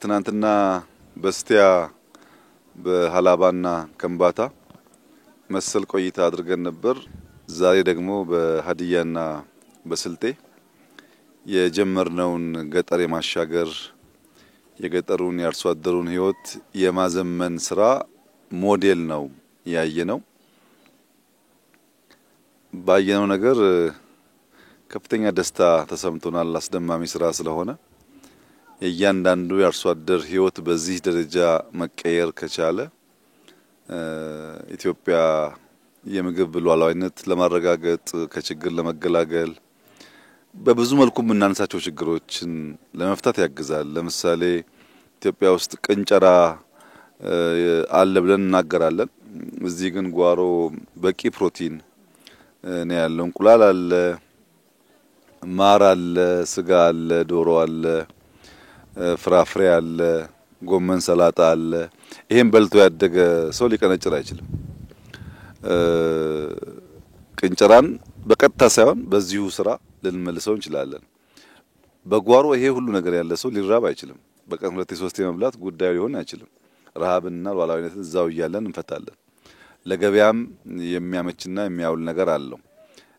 ትናንትና በስቲያ በሐላባና ከምባታ መሰል ቆይታ አድርገን ነበር። ዛሬ ደግሞ በሀዲያና በስልጤ የጀመርነውን ገጠር የማሻገር የገጠሩን ያርሶ አደሩን ህይወት የማዘመን ስራ ሞዴል ነው ያየነው። ባየነው ነገር ከፍተኛ ደስታ ተሰምቶናል። አስደማሚ ስራ ስለሆነ እያንዳንዱ ያርሶ አደር ህይወት በዚህ ደረጃ መቀየር ከቻለ ኢትዮጵያ የምግብ ሉዓላዊነት ለማረጋገጥ ከችግር ለመገላገል በብዙ መልኩ የምናነሳቸው ችግሮችን ለመፍታት ያግዛል። ለምሳሌ ኢትዮጵያ ውስጥ ቅንጨራ አለ ብለን እናገራለን። እዚህ ግን ጓሮ በቂ ፕሮቲን ነው ያለው። እንቁላል አለ፣ ማር አለ፣ ስጋ አለ፣ ዶሮ አለ፣ ፍራፍሬ አለ፣ ጎመን ሰላጣ አለ። ይሄን በልቶ ያደገ ሰው ሊቀነጭር አይችልም። ቅንጨራን በቀጥታ ሳይሆን በዚሁ ስራ ልንመልሰው እንችላለን። በጓሮ ይሄ ሁሉ ነገር ያለ ሰው ሊራብ አይችልም። በቀን 2-3 መብላት ጉዳዩ ሊሆን አይችልም። ረሃብና ሉዓላዊነትን እዛው እያለን እንፈታለን። ለገበያም የሚያመችና የሚያውል ነገር አለው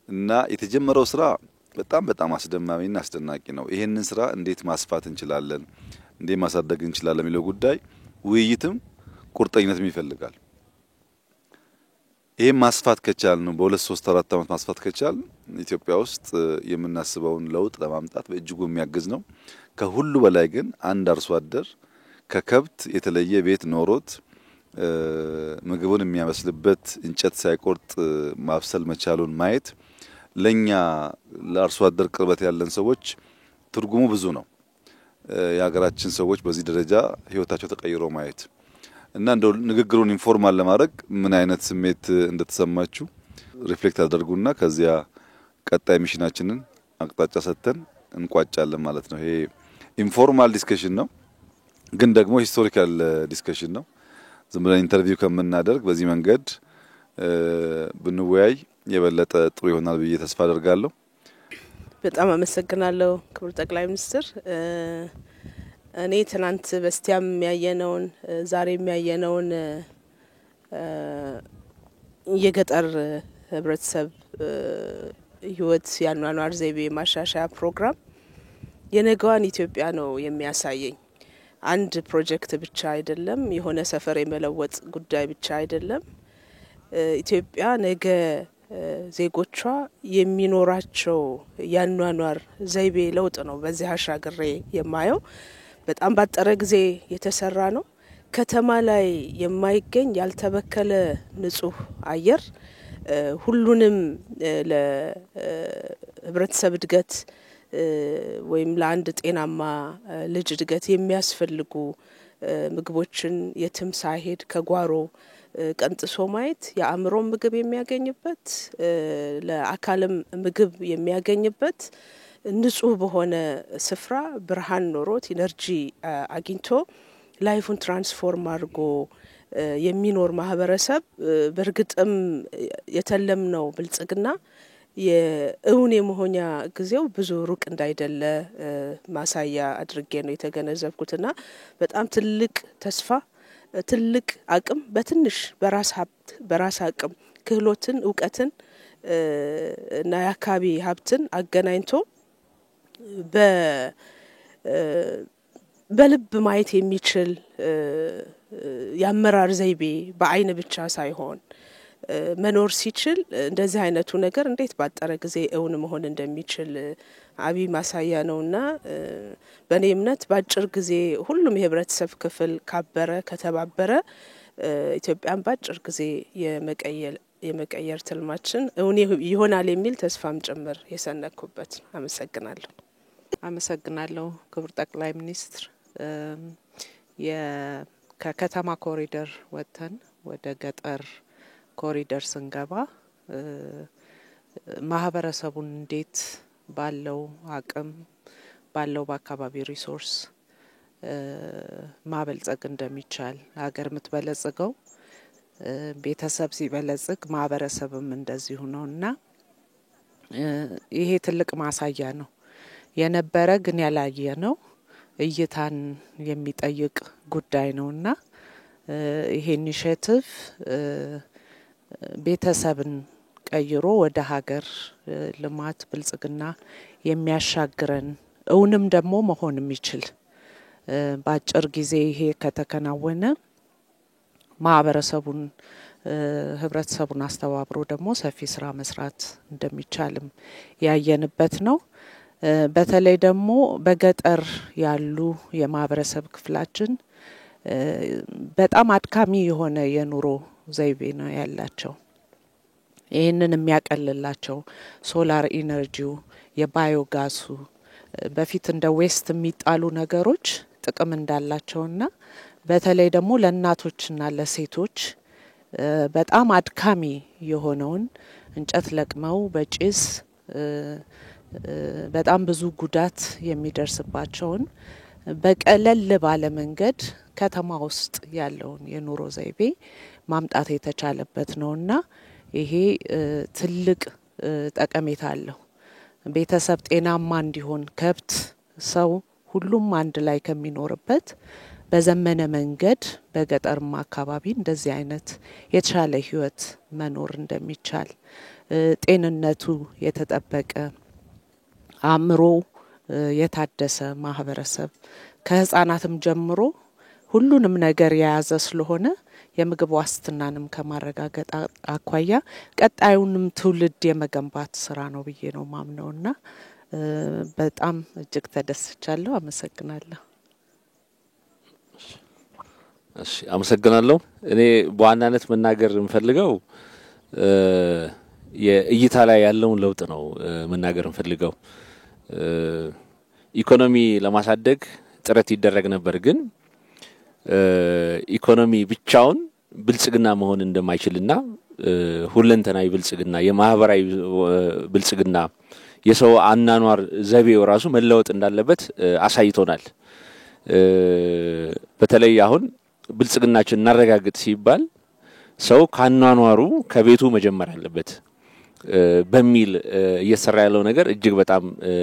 እና የተጀመረው ስራ በጣም አስደማሚና አስደናቂ ነው። ይሄንን ስራ እንዴት ማስፋት እንችላለን፣ እንዴት ማሳደግ እንችላለን የሚለው ጉዳይ ውይይትም ቁርጠኝነትም ይፈልጋል። ይሄ ማስፋት ከቻልን ነው በ2-3-4 አመት ማስፋት ከቻልን ኢትዮጵያ ውስጥ የምናስበውን ለውጥ ለማምጣት በእጅጉ የሚያግዝ ነው። ከሁሉ በላይ ግን አንድ አርሶ አደር ከከብት የተለየ ቤት ኖሮት ምግቡን የሚያመስልበት እንጨት ሳይቆርጥ ማብሰል መቻሉን ማየት ለኛ ለአርሶ አደር ቅርበት ያለን ሰዎች ትርጉሙ ብዙ ነው። የሀገራችን ሰዎች በዚህ ደረጃ ህይወታቸው ተቀይሮ ማየት እና እንደው ንግግሩን ኢንፎርማል ለማድረግ ምን አይነት ስሜት እንደተሰማችሁ ሪፍሌክት አድርጉና ከዚያ ቀጣይ ሚሽናችንን አቅጣጫ ሰጥተን እንቋጫለን ማለት ነው። ይሄ ኢንፎርማል ዲስከሽን ነው፣ ግን ደግሞ ሂስቶሪካል ዲስከሽን ነው። ዝም ብለን ኢንተርቪው ከምናደርግ በዚህ መንገድ ብንወያይ የበለጠ ጥሩ ይሆናል ብዬ ተስፋ አደርጋለሁ። በጣም አመሰግናለሁ ክቡር ጠቅላይ ሚኒስትር። እኔ ትናንት በስቲያም ያየነውን ዛሬ የሚያየነውን የገጠር ህብረተሰብ ህይወት ያኗኗር ዘይቤ ማሻሻያ ፕሮግራም የነገዋን ኢትዮጵያ ነው የሚያሳየኝ። አንድ ፕሮጀክት ብቻ አይደለም፣ የሆነ ሰፈር የመለወጥ ጉዳይ ብቻ አይደለም። ኢትዮጵያ ነገ ዜጎቿ የሚኖራቸው ያኗኗር ዘይቤ ለውጥ ነው በዚህ አሻግሬ የማየው። በጣም ባጠረ ጊዜ የተሰራ ነው። ከተማ ላይ የማይገኝ ያልተበከለ ንጹህ አየር ሁሉንም ለህብረተሰብ እድገት ወይም ለአንድ ጤናማ ልጅ እድገት የሚያስፈልጉ ምግቦችን የትም ሳይሄድ ከጓሮ ቀንጥሶ ማየት የአእምሮ ምግብ የሚያገኝበት ለአካልም ምግብ የሚያገኝበት ንጹህ በሆነ ስፍራ ብርሃን ኖሮት ኢነርጂ አግኝቶ ላይፉን ትራንስፎርም አድርጎ የሚኖር ማህበረሰብ በርግጥም የተለምነው ብልጽግና የእውን የመሆኛ ጊዜው ብዙ ሩቅ እንዳይደለ ማሳያ አድርጌ ነው የተገነዘብኩትና በጣም ትልቅ ተስፋ ትልቅ አቅም በትንሽ በራስ ሀብት በራስ አቅም ክህሎትን እውቀትን እና የአካባቢ ሀብትን አገናኝቶ በልብ ማየት የሚችል ያመራር ዘይቤ በአይን ብቻ ሳይሆን መኖር ሲችል እንደዚህ አይነቱ ነገር እንዴት ባጠረ ጊዜ እውን መሆን እንደሚችል አብይ ማሳያ ነውና በእኔ እምነት ባጭር ጊዜ ሁሉም የህብረተሰብ ክፍል ካበረ ከተባበረ ኢትዮጵያን ባጭር ጊዜ የመቀየር ትልማችን እውን ይሆናል የሚል ተስፋም ጭምር የሰነኩበት። አመሰግናለሁ ክቡር ጠቅላይ ሚኒስትር። ከከተማ ኮሪደር ወጥተን ወደ ገጠር ኮሪደር ስንገባ ማህበረሰቡን እንዴት ባለው አቅም ባለው በአካባቢ ሪሶርስ ማበልጸግ እንደሚቻል ሀገር የምትበለጽገው ቤተሰብ ሲበለጽግ ማህበረሰብም እንደዚሁ ነውና ይሄ ትልቅ ማሳያ ነው። የነበረ ግን ያላየ ነው። እይታን የሚጠይቅ ጉዳይ ነውና ይሄ ኢኒሼቲቭ ቤተሰብን ቀይሮ ወደ ሀገር ልማት ብልጽግና የሚያሻግረን እውንም ደግሞ መሆን የሚችል በአጭር ጊዜ ይሄ ከተከናወነ ማህበረሰቡን ህብረተሰቡን አስተባብሮ ደግሞ ሰፊ ስራ መስራት እንደሚቻልም ያየንበት ነው። በተለይ ደግሞ በገጠር ያሉ የማህበረሰብ ክፍላችን በጣም አድካሚ የሆነ የኑሮ ዘይቤ ነው ያላቸው። ይህንን የሚያቀልላቸው ሶላር ኢነርጂው የባዮጋሱ በፊት እንደ ዌስት የሚጣሉ ነገሮች ጥቅም እንዳላቸውና በተለይ ደግሞ ለእናቶችና ለሴቶች በጣም አድካሚ የሆነውን እንጨት ለቅመው በጭስ በጣም ብዙ ጉዳት የሚደርስባቸውን በቀለል ባለ መንገድ ከተማ ውስጥ ያለውን የኑሮ ዘይቤ ማምጣት የተቻለበት ነውና ይሄ ትልቅ ጠቀሜታ አለው። ቤተሰብ ጤናማ እንዲሆን ከብት ሰው ሁሉም አንድ ላይ ከሚኖርበት በዘመነ መንገድ በገጠርማ አካባቢ እንደዚህ አይነት የተሻለ ህይወት መኖር እንደሚቻል ጤንነቱ የተጠበቀ አእምሮ የታደሰ ማህበረሰብ ከህፃናትም ጀምሮ ሁሉንም ነገር የያዘ ስለሆነ የምግብ ዋስትናንም ከማረጋገጥ አኳያ ቀጣዩንም ትውልድ የመገንባት ስራ ነው ብዬ ነው ማምነውና በጣም እጅግ ተደስቻለሁ። አመሰግናለሁ። እሺ አመሰግናለሁ። እኔ በዋናነት መናገር እንፈልገው የእይታ ላይ ያለውን ለውጥ ነው መናገር እንፈልገው። ኢኮኖሚ ለማሳደግ ጥረት ይደረግ ነበር ግን ኢኮኖሚ ብቻውን ብልጽግና መሆን እንደማይችልና ሁለንተናዊ ብልጽግና የማህበራዊ ብልጽግና የሰው አናኗር ዘይቤው ራሱ መለወጥ እንዳለበት አሳይቶናል። በተለይ አሁን ብልጽግናችን እናረጋግጥ ሲባል ሰው ካናኗሩ ከቤቱ መጀመር አለበት በሚል እየሰራ ያለው ነገር እጅግ በጣም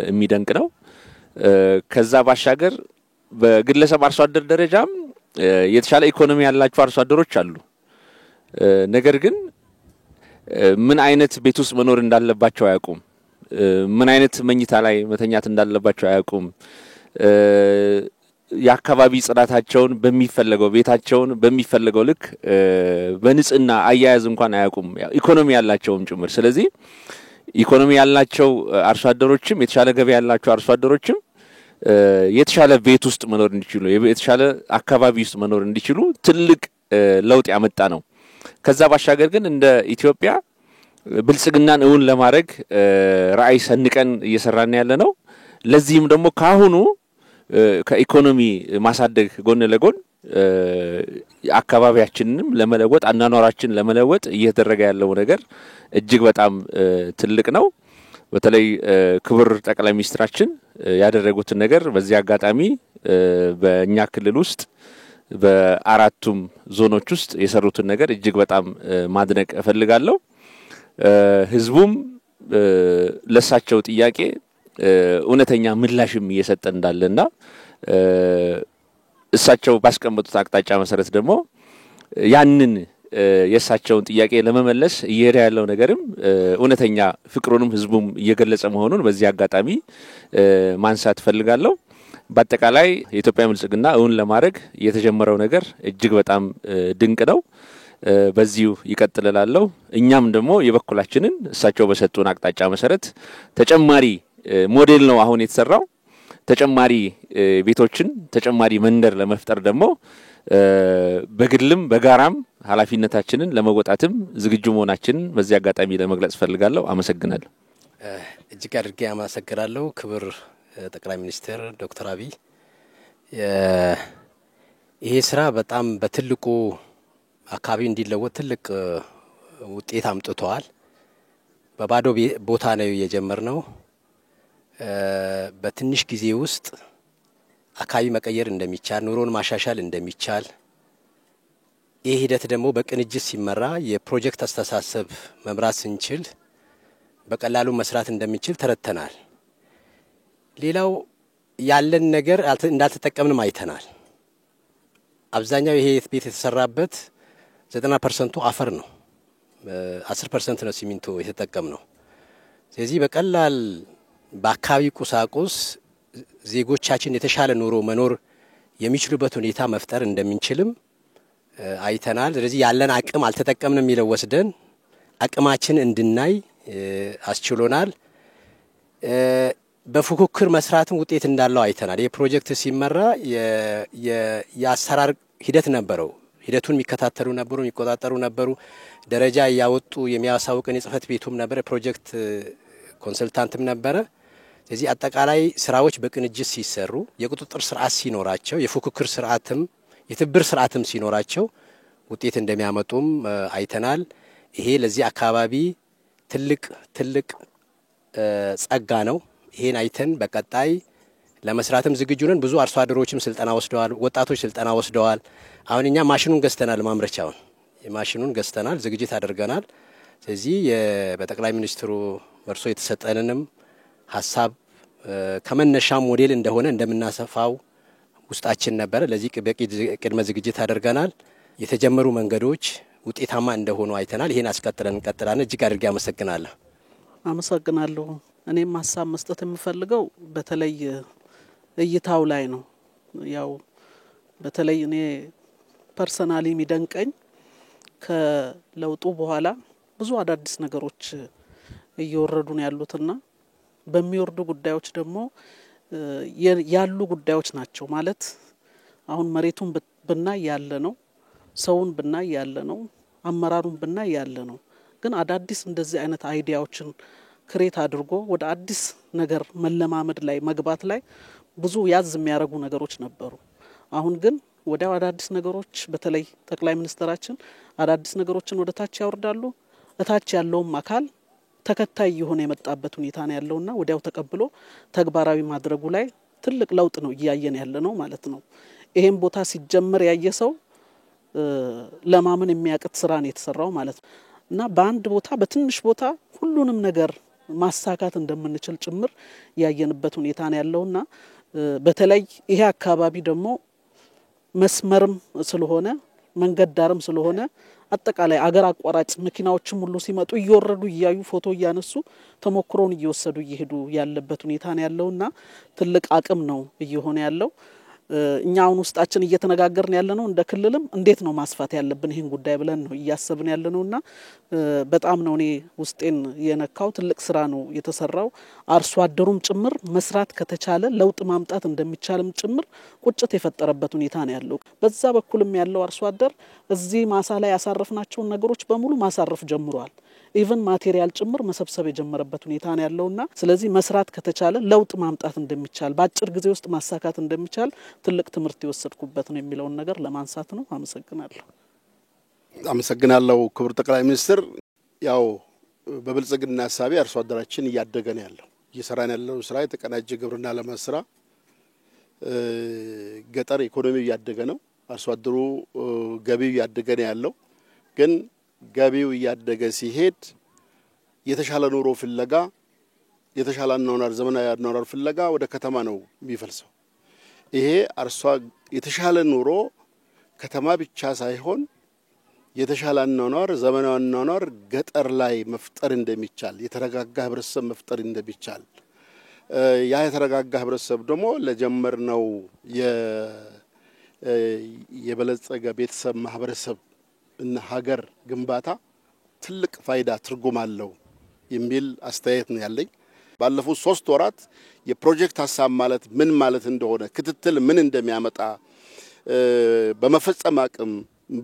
የሚደንቅ ነው። ከዛ ባሻገር በግለሰብ አርሶ አደር ደረጃም የተሻለ ኢኮኖሚ ያላቸው አርሶ አደሮች አሉ። ነገር ግን ምን አይነት ቤት ውስጥ መኖር እንዳለባቸው አያውቁም። ምን አይነት መኝታ ላይ መተኛት እንዳለባቸው አያውቁም። የአካባቢ ጽዳታቸውን በሚፈልገው ቤታቸውን በሚፈልገው ልክ በንጽህና አያያዝ እንኳን አያውቁም ኢኮኖሚ ያላቸውም ጭምር። ስለዚህ ኢኮኖሚ ያላቸው አርሶ አደሮችም የተሻለ ገበያ ያላቸው አርሶ አደሮችም የተሻለ ቤት ውስጥ መኖር እንዲችሉ የተሻለ አካባቢ ውስጥ መኖር እንዲችሉ ትልቅ ለውጥ ያመጣ ነው። ከዛ ባሻገር ግን እንደ ኢትዮጵያ ብልጽግናን እውን ለማድረግ ራዕይ ሰንቀን እየሰራን ያለ ነው። ለዚህም ደግሞ ካሁኑ ከኢኮኖሚ ማሳደግ ጎን ለጎን አካባቢያችንንም ለመለወጥ አናኗራችን ለመለወጥ እየተደረገ ያለው ነገር እጅግ በጣም ትልቅ ነው። በተለይ ክቡር ጠቅላይ ሚኒስትራችን ያደረጉትን ነገር በዚህ አጋጣሚ በእኛ ክልል ውስጥ በአራቱም ዞኖች ውስጥ የሰሩትን ነገር እጅግ በጣም ማድነቅ እፈልጋለሁ። ህዝቡም ለሳቸው ጥያቄ እውነተኛ ምላሽም እየሰጠ እንዳለና እሳቸው ባስቀመጡት አቅጣጫ መሰረት ደግሞ ያንን የሳቸውን ጥያቄ ለመመለስ እየሄደ ያለው ነገርም እውነተኛ ፍቅሩንም ህዝቡም እየገለጸ መሆኑን በዚህ አጋጣሚ ማንሳት ፈልጋለሁ። በአጠቃላይ የኢትዮጵያ ብልጽግና እውን ለማድረግ የተጀመረው ነገር እጅግ በጣም ድንቅ ነው። በዚሁ ይቀጥላልላለው። እኛም ደግሞ የበኩላችንን እሳቸው በሰጡን አቅጣጫ መሰረት ተጨማሪ ሞዴል ነው አሁን የተሰራው ተጨማሪ ቤቶችን ተጨማሪ መንደር ለመፍጠር ደግሞ በግልም በጋራም ኃላፊነታችንን ለመወጣትም ዝግጁ መሆናችንን በዚህ አጋጣሚ ለመግለጽ ፈልጋለሁ። አመሰግናለሁ። እጅግ አድርጌ አመሰግናለሁ። ክብር ጠቅላይ ሚኒስትር ዶክተር አብይ ይሄ ስራ በጣም በትልቁ አካባቢ እንዲለወጥ ትልቅ ውጤት አምጥቷል። በባዶ ቦታ ነው የጀመርነው። በትንሽ ጊዜ ውስጥ አካባቢ መቀየር እንደሚቻል ኑሮን ማሻሻል እንደሚቻል ይህ ሂደት ደግሞ በቅንጅት ሲመራ የፕሮጀክት አስተሳሰብ መምራት ስንችል በቀላሉ መስራት እንደሚችል ተረድተናል። ሌላው ያለን ነገር እንዳልተጠቀምንም አይተናል። አብዛኛው ይሄ ቤት የተሰራበት 90% አፈር ነው። 10% ነው ሲሚንቶ የተጠቀምነው። ስለዚህ በቀላል በአካባቢ ቁሳቁስ ዜጎቻችን የተሻለ ኑሮ መኖር የሚችሉበት ሁኔታ መፍጠር እንደምንችልም አይተናል። ስለዚህ ያለን አቅም አልተጠቀምንም የሚለው ወስደን አቅማችን እንድናይ አስችሎናል። በፉክክር መስራትም ውጤት እንዳለው አይተናል። የፕሮጀክት ሲመራ የአሰራር ሂደት ነበረው። ሂደቱን የሚከታተሉ ነበሩ፣ የሚቆጣጠሩ ነበሩ። ደረጃ ያወጡ የሚያሳውቀን የጽህፈት ቤቱም ነበር፣ ፕሮጀክት ኮንሰልታንትም ነበረ። ስለዚህ አጠቃላይ ስራዎች በቅንጅት ሲሰሩ የቁጥጥር ስርዓት ሲኖራቸው የፉክክር ስርዓትም የትብብር ስርዓትም ሲኖራቸው ውጤት እንደሚያመጡም አይተናል። ይሄ ለዚህ አካባቢ ትልቅ ጸጋ ነው። ይሄን አይተን በቀጣይ ለመስራትም ዝግጁ ነን። ብዙ አርሶ አደሮችም ስልጠና ወስደዋል፣ ወጣቶች ስልጠና ወስደዋል። አሁን እኛ ማሽኑን ገዝተናል፣ ማምረቻውን የማሽኑን ገዝተናል፣ ዝግጅት አድርገናል። ስለዚህ በጠቅላይ ሚኒስትሩ ወርሶ የተሰጠንንም ሐሳብ ከመነሻ ሞዴል እንደሆነ እንደምናሰፋው ውስጣችን ነበር። ለዚህ በቂ ቅድመ ዝግጅት አድርገናል። የተጀመሩ መንገዶች ውጤታማ እንደሆኑ አይተናል። ይሄን አስቀጥለን እንቀጥላለን። እጅግ አድርጌ አመሰግናለሁ። አመሰግናለሁ። እኔም ሐሳብ መስጠት የምፈልገው በተለይ እይታው ላይ ነው። ያው በተለይ እኔ ፐርሰናሊ የሚደንቀኝ ከለውጡ በኋላ ብዙ አዳዲስ ነገሮች እየወረዱ ነው ያሉትና በሚወርዱ ጉዳዮች ደግሞ ያሉ ጉዳዮች ናቸው ማለት አሁን መሬቱን ብናይ ያለ ነው፣ ሰውን ብናይ ያለ ነው፣ አመራሩን ብናይ ያለ ነው። ግን አዳዲስ እንደዚህ አይነት አይዲያዎችን ክሬት አድርጎ ወደ አዲስ ነገር መለማመድ ላይ መግባት ላይ ብዙ ያዝ የሚያረጉ ነገሮች ነበሩ። አሁን ግን ወዲያው አዳዲስ ነገሮች በተለይ ጠቅላይ ሚኒስትራችን አዳዲስ ነገሮችን ወደ ታች ያወርዳሉ። እታች ያለውም አካል ተከታይ የሆነ የመጣበት ሁኔታ ነው ያለውና ወዲያው ተቀብሎ ተግባራዊ ማድረጉ ላይ ትልቅ ለውጥ ነው እያየን ያለ ነው ማለት ነው። ይሄን ቦታ ሲጀመር ያየ ሰው ለማመን የሚያቅት ስራ ነው የተሰራው ማለት ነው እና በአንድ ቦታ በትንሽ ቦታ ሁሉንም ነገር ማሳካት እንደምንችል ጭምር ያየንበት ሁኔታ ነው ያለውና በተለይ ይሄ አካባቢ ደግሞ መስመርም ስለሆነ መንገድ ዳርም ስለሆነ አጠቃላይ አገር አቋራጭ መኪናዎችም ሁሉ ሲመጡ እየወረዱ እያዩ ፎቶ እያነሱ ተሞክሮን እየወሰዱ እየሄዱ ያለበት ሁኔታ ነው ያለውና ትልቅ አቅም ነው እየሆነ ያለው። እኛ አሁን ውስጣችን እየተነጋገርን ያለነው እንደ ክልልም እንዴት ነው ማስፋት ያለብን ይሄን ጉዳይ ብለን ነው እያሰብን ያለነውና በጣም ነው እኔ ውስጤን የነካው። ትልቅ ስራ ነው የተሰራው። አርሶ አደሩም ጭምር መስራት ከተቻለ ለውጥ ማምጣት እንደሚቻልም ጭምር ቁጭት የፈጠረበት ሁኔታ ነው ያለው። በዛ በኩልም ያለው አርሶ አደር እዚህ ማሳ ላይ ያሳረፍናቸው ነገሮች በሙሉ ማሳረፍ ጀምሯል። ኢቭን ማቴሪያል ጭምር መሰብሰብ የጀመረበት ሁኔታ ነው ያለውና ስለዚህ መስራት ከተቻለ ለውጥ ማምጣት እንደሚቻል በአጭር ጊዜ ውስጥ ማሳካት እንደሚቻል ትልቅ ትምህርት የወሰድኩበት ነው የሚለውን ነገር ለማንሳት ነው። አመሰግናለሁ ክቡር ጠቅላይ ሚኒስትር። ያው በብልጽግና ሐሳቢ አርሶ አደራችን እያደገ ነው ያለው። እየሰራን ያለው ስራ የተቀናጀ ግብርና ለመስራ ገጠር ኢኮኖሚ እያደገ ነው። አርሶ አደሩ ገቢው እያደገ ነው ያለው። ግን ገቢው እያደገ ሲሄድ የተሻለ ኑሮ ፍለጋ የተሻለ አኗኗር ዘመናዊ አኗኗር ፍለጋ ወደ ከተማ ነው የሚፈልሰው። ይሄ አርሶ የተሻለ ኑሮ ከተማ ብቻ ሳይሆን የተሻለ አኗኗር ዘመናዊ አኗኗር ገጠር ላይ መፍጠር እንደሚቻል የተረጋጋ ህብረተሰብ መፍጠር እንደሚቻል ያ የተረጋጋ ህብረተሰብ ደግሞ ለጀመርነው የበለጸገ ቤተሰብ ማህበረሰብ እና ሀገር ግንባታ ትልቅ ፋይዳ ትርጉም አለው የሚል አስተያየት ነው ያለኝ። ባለፉት 3 ወራት የፕሮጀክት ሐሳብ ማለት ምን ማለት እንደሆነ ክትትል ምን እንደሚያመጣ በመፈጸም አቅም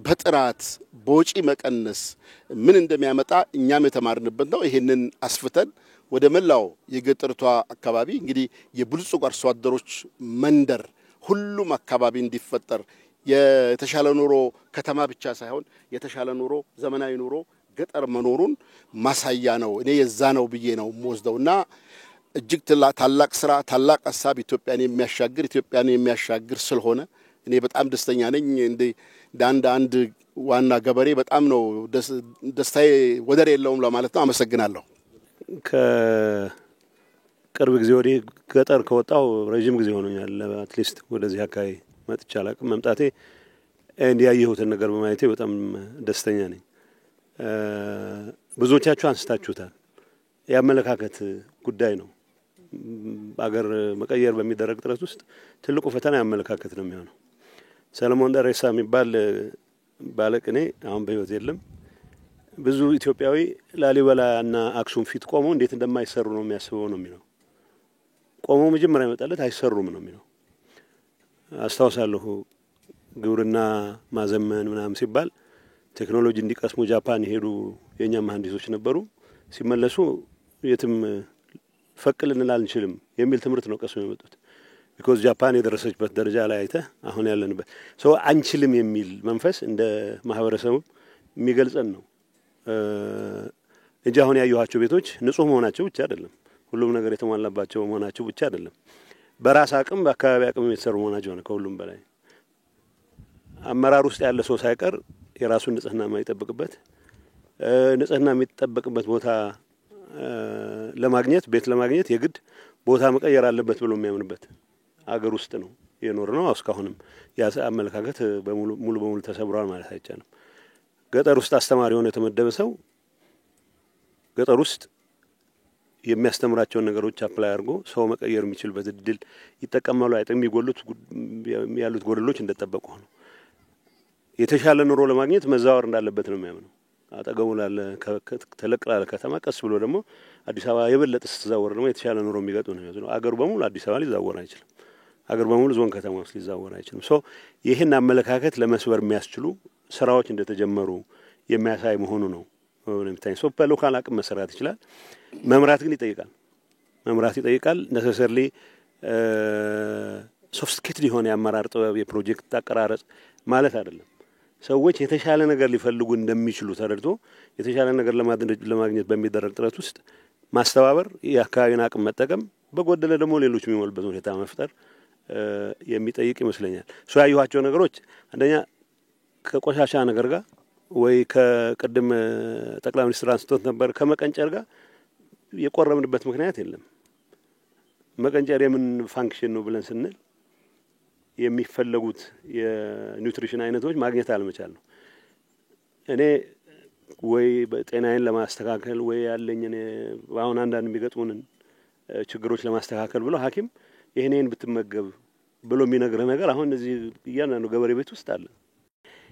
በጥራት በወጪ መቀነስ ምን እንደሚያመጣ እኛም የተማርንበት ነው። ይሄንን አስፍተን ወደ መላው የገጠርቷ አካባቢ እንግዲህ የብልጽግ አርሶ አደሮች መንደር ሁሉም አካባቢ እንዲፈጠር የተሻለ ኑሮ ከተማ ብቻ ሳይሆን የተሻለ ኑሮ ዘመናዊ ኑሮ ገጠር መኖሩን ማሳያ ነው። እኔ የዛ ነው ብዬ ነው ወስደውና እጅግ ታላቅ ስራ ታላቅ ሐሳብ ኢትዮጵያን የሚያሻግር ስለሆነ እኔ በጣም ደስተኛ ነኝ። እንደ አንድ ዋና ገበሬ በጣም ነው ደስታዬ ወደር የለውም ለማለት ነው። አመሰግናለሁ። ቅርብ ጊዜ ወዲህ ገጠር ከወጣው ረጅም ጊዜ ሆኖኛል። አትሊስት ወደዚህ አካባቢ መጥቼ አላቅም። መምጣቴ እንዲያየሁትን ነገር በማየቴ በጣም ደስተኛ ነኝ። ብዙዎቻችሁ አንስታችሁታል። የአመለካከት ጉዳይ ነው። አገር መቀየር በሚደረግ ጥረት ውስጥ ትልቁ ፈተና የአመለካከት ነው የሚሆነው። ሰለሞን ደሬሳ የሚባል ባለቅኔ አሁን በህይወት የለም። ብዙ ኢትዮጵያዊ ላሊበላ እና አክሱም ፊት ቆሞ እንዴት እንደማይሰሩ ነው የሚያስበው ነው የሚለው። ቆሞ መጀመሪያ ይመጣለት አይሰሩም ነው የሚለው። አስታውሳለሁ ግብርና ማዘመን ምናምን ሲባል ቴክኖሎጂ እንዲቀስሙ ጃፓን ይሄዱ የኛ መሐንዲሶች ነበሩ። ሲመለሱ የትም ፈቅልንል አንችልም የሚል ትምህርት ነው ቀስሞ የመጡት። ቢኮዝ ጃፓን የደረሰችበት ደረጃ ላይ አይተህ አሁን ያለንበት ሰው አንችልም የሚል መንፈስ እንደ ማህበረሰቡ የሚገልጸን ነው እንጂ አሁን ያዩዋቸው ቤቶች ንጹህ መሆናቸው ብቻ አይደለም፣ ሁሉም ነገር የተሟላባቸው መሆናቸው ብቻ አይደለም፣ በራስ አቅም በአካባቢ አቅም የተሰሩ መሆናቸው ነው። ከሁሉም በላይ አመራር ውስጥ ያለ ሰው ሳይቀር የራሱን ንጽህና የማይጠብቅበት ንጽህና የሚጠበቅበት ቦታ ለማግኘት ቤት ለማግኘት የግድ ቦታ መቀየር አለበት ብሎ የሚያምንበት አገር ውስጥ ነው የኖር ነው። እስካሁንም ያ አመለካከት ሙሉ በሙሉ ተሰብሯል ማለት አይቻልም። ገጠር ውስጥ አስተማሪ ሆኖ የተመደበ ሰው ገጠር ውስጥ የሚያስተምራቸውን ነገሮች አፕላይ አድርጎ ሰው መቀየር የሚችልበት እድል ይጠቀማሉ። አይጠም ያሉት ጎደሎች እንደተጠበቁ ነው። የተሻለ ኑሮ ለማግኘት መዛወር እንዳለበት ነው የሚያምነው። አጠገቡ ላለ ተለቅ ላለ ከተማ ቀስ ብሎ ደግሞ አዲስ አበባ የበለጠ ስትዛወር ደግሞ የተሻለ ኑሮ የሚገጡ ነው የሚሆነው። አገሩ በሙሉ አዲስ አበባ ሊዛወር አይችልም። አገሩ በሙሉ ዞን ከተማ ውስጥ ሊዛወር አይችልም። ሶ ይህን አመለካከት ለመስበር የሚያስችሉ ስራዎች እንደተጀመሩ የሚያሳይ መሆኑ ነው የሚታይ። ሶ በሎካል አቅም መሰራት ይችላል። መምራት ግን ይጠይቃል። መምራት ይጠይቃል። ነሰሰርሊ ሶፍስቲኬትድ የሆነ የአመራር ጥበብ የፕሮጀክት አቀራረጽ ማለት አይደለም። ሰዎች የተሻለ ነገር ሊፈልጉ እንደሚችሉ ተረድቶ የተሻለ ነገር ለማግኘት በሚደረግ ጥረት ውስጥ ማስተባበር፣ የአካባቢን አቅም መጠቀም፣ በጎደለ ደግሞ ሌሎች የሚሞሉበት ሁኔታ መፍጠር የሚጠይቅ ይመስለኛል። ሶ ያዩዋቸው ነገሮች አንደኛ ከቆሻሻ ነገር ጋር ወይ ከቅድም ጠቅላይ ሚኒስትር አንስቶት ነበር ከመቀንጨር ጋር የቆረምንበት ምክንያት የለም። መቀንጨር የምን ፋንክሽን ነው ብለን ስንል የሚፈለጉት የኒውትሪሽን አይነቶች ማግኘት አለመቻል ነው። እኔ ወይ በጤናዬን ለማስተካከል ወይ ያለኝን አሁን አንዳንድ የሚገጥሙን ችግሮች ለማስተካከል ብሎ ሐኪም ይሄንን ብትመገብ ብሎ የሚነግርህ ነገር አሁን እዚህ እያንዳንዱ ገበሬ ቤት ውስጥ አለ።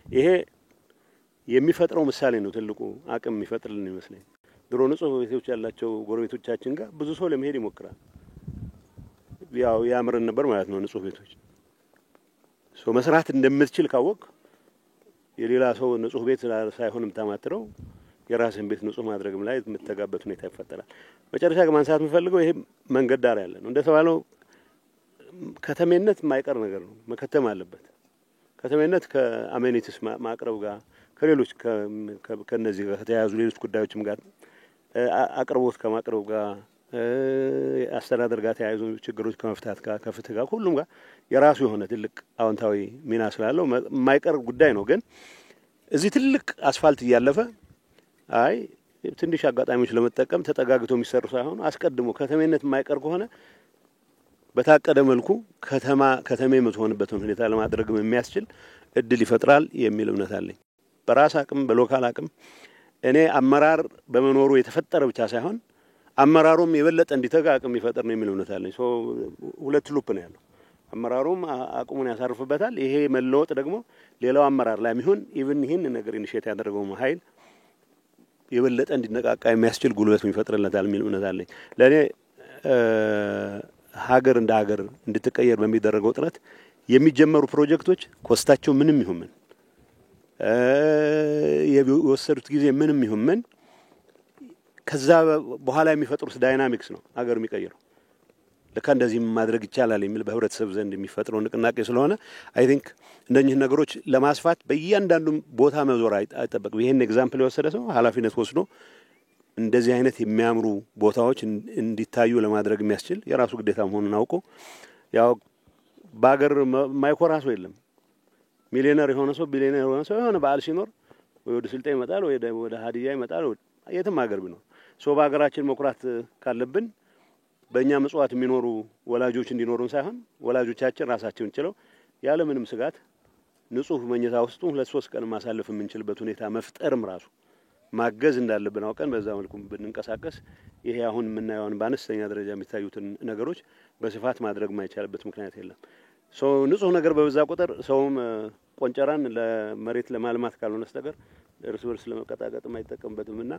ይሄ የሚፈጥረው ምሳሌ ነው። ትልቁ አቅም የሚፈጥርልን ይመስለኝ። ድሮ ንጹህ ቤቶች ያላቸው ጎረቤቶቻችን ጋር ብዙ ሰው ለመሄድ ይሞክራል። ያው ያምርን ነበር ማለት ነው ንጹህ ቤቶች። ሶ መስራት እንደምትችል ካወቅ የሌላ ሰው ንጹህ ቤት ሳይሆን የምታማትረው የራስን ቤት ንጹህ ማድረግም ላይ የምትተጋበት ሁኔታ ይፈጠራል። መጨረሻ ግን ማንሳት የምፈልገው ይሄ መንገድ ዳር ያለ ነው። እንደተባለው ከተሜነት የማይቀር ነገር ነው፣ መከተም አለበት። ከተሜነት ከአሜኒቲስ ማቅረብ ጋር ከሌሎች ከነዚህ ጋር ከተያያዙ ሌሎች ጉዳዮችም ጋር አቅርቦት ከማቅረብ ጋር አስተዳደር ጋር ተያይዞ ችግሮች ከመፍታት ጋር ከፍትህ ጋር ሁሉም ጋር የራሱ የሆነ ትልቅ አዎንታዊ ሚና ስላለው የማይቀር ጉዳይ ነው። ግን እዚህ ትልቅ አስፋልት እያለፈ አይ ትንሽ አጋጣሚዎች ለመጠቀም ተጠጋግቶ የሚሰሩ ሳይሆን አስቀድሞ ከተሜነት የማይቀር ከሆነ በታቀደ መልኩ ከተሜ የምትሆንበትን ሁኔታ ለማድረግ የሚያስችል እድል ይፈጥራል የሚል እምነት አለኝ። በራስ አቅም በሎካል አቅም እኔ አመራር በመኖሩ የተፈጠረ ብቻ ሳይሆን አመራሩም የበለጠ እንዲተጋ አቅም ይፈጥር ነው የሚል እምነት አለኝ። ሶ ሁለት ሉፕ ነው ያለው። አመራሩም አቅሙን ያሳርፍበታል። ይሄ መለወጥ ደግሞ ሌላው አመራር ላይ የሚሆን ኢቭን ይሄን ነገር ኢኒሼት ያደረገው ኃይል የበለጠ እንዲነቃቃ የሚያስችል ጉልበት ይፈጥርለታል የሚል እምነት አለኝ። ለኔ ሀገር እንደ ሀገር እንድትቀየር በሚደረገው ጥረት የሚጀመሩ ፕሮጀክቶች ኮስታቸው ምንም ይሁን ምን የወሰዱት ጊዜ ምንም ይሁን ምን ከዛ በኋላ የሚፈጥሩት ዳይናሚክስ ነው ሀገር የሚቀይረው። ለካ እንደዚህ ማድረግ ይቻላል የሚል በህብረተሰብ ዘንድ የሚፈጥረው ንቅናቄ ስለሆነ አይ ቲንክ እነኚህ ነገሮች ለማስፋት በእያንዳንዱ ቦታ መዞር አይጠበቅም። ይሄን ኤግዛምፕል የወሰደ ሰው ኃላፊነት ወስዶ እንደዚህ አይነት የሚያምሩ ቦታዎች እንዲታዩ ለማድረግ የሚያስችል የራሱ ግዴታ መሆኑን አውቆ ያው በአገር ማይኮራ ሰው የለም። ሚሊዮነር የሆነ ሰው ቢሊዮነር የሆነ ሰው የሆነ በዓል ሲኖር ወደ ስልጤ ይመጣል ወደ ሀዲያ ይመጣል የትም ሀገር ቢኖር። ሶ በአገራችን መኩራት ካለብን በእኛ መጽዋት የሚኖሩ ወላጆች እንዲኖሩን ሳይሆን ወላጆቻችን ራሳቸውን ችለው ያለ ምንም ስጋት ንጹህ መኝታ ውስጥ 2-3 ቀን ማሳለፍ የምንችልበት ሁኔታ መፍጠርም ራሱ ማገዝ እንዳለብን አውቀን በዛ መልኩ ብንንቀሳቀስ ይሄ አሁን የምናየውን በአነስተኛ ደረጃ የሚታዩትን ነገሮች በስፋት ማድረግ ማይቻልበት ምክንያት የለም። ንጹህ ነገር በበዛ ቁጥር ሰውም ቆንጨራን ለመሬት ለማልማት ካልሆነ በስተቀር እርስ በርስ ለመቀጣቀጥ ማይጠቀምበትምና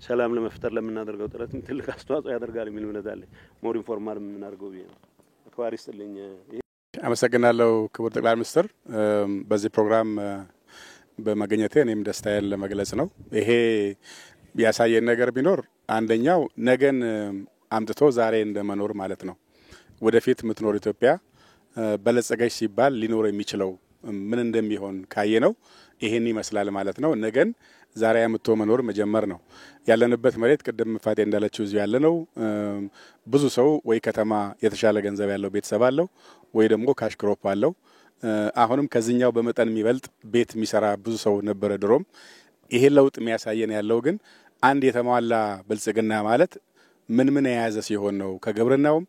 ሰላም ለመፍጠር ለምናደርገው ጥረትም ትልቅ አስተዋጽኦ ያደርጋል የሚል እምነት አለ። ሞር ኢንፎርማል የምናደርገው ይሄ ነው። አክባሪስትልኝ አመሰግናለሁ ክቡር ጠቅላይ ሚኒስትር በዚህ ፕሮግራም በመገኘቴ እኔም ደስታዬን ለመግለጽ ነው። ይሄ ያሳየን ነገር ቢኖር አንደኛው ነገን አምጥቶ ዛሬ እንደመኖር ማለት ነው። ወደፊት የምትኖር ኢትዮጵያ በለጸገች ሲባል ሊኖር የሚችለው ምን እንደሚሆን ካየነው ይሄን ይመስላል ማለት ነው። ነገን ዛሬ አምጥቶ መኖር መጀመር ነው። ያለንበት መሬት ቅድም ፋቴ እንዳለችው እዚህ ያለ ነው። ብዙ ሰው ወይ ከተማ የተሻለ ገንዘብ ያለው ቤተሰብ አለው ወይ ደግሞ ካሽ ክሮፕ አለው። አሁንም ከዚህኛው በመጠን የሚበልጥ ቤት የሚሰራ ብዙ ሰው ነበረ ድሮም። ይሄ ለውጥ የሚያሳየን ያለው ግን አንድ የተሟላ ብልጽግና ማለት ምን የያዘ ሲሆን ነው ከግብርናውም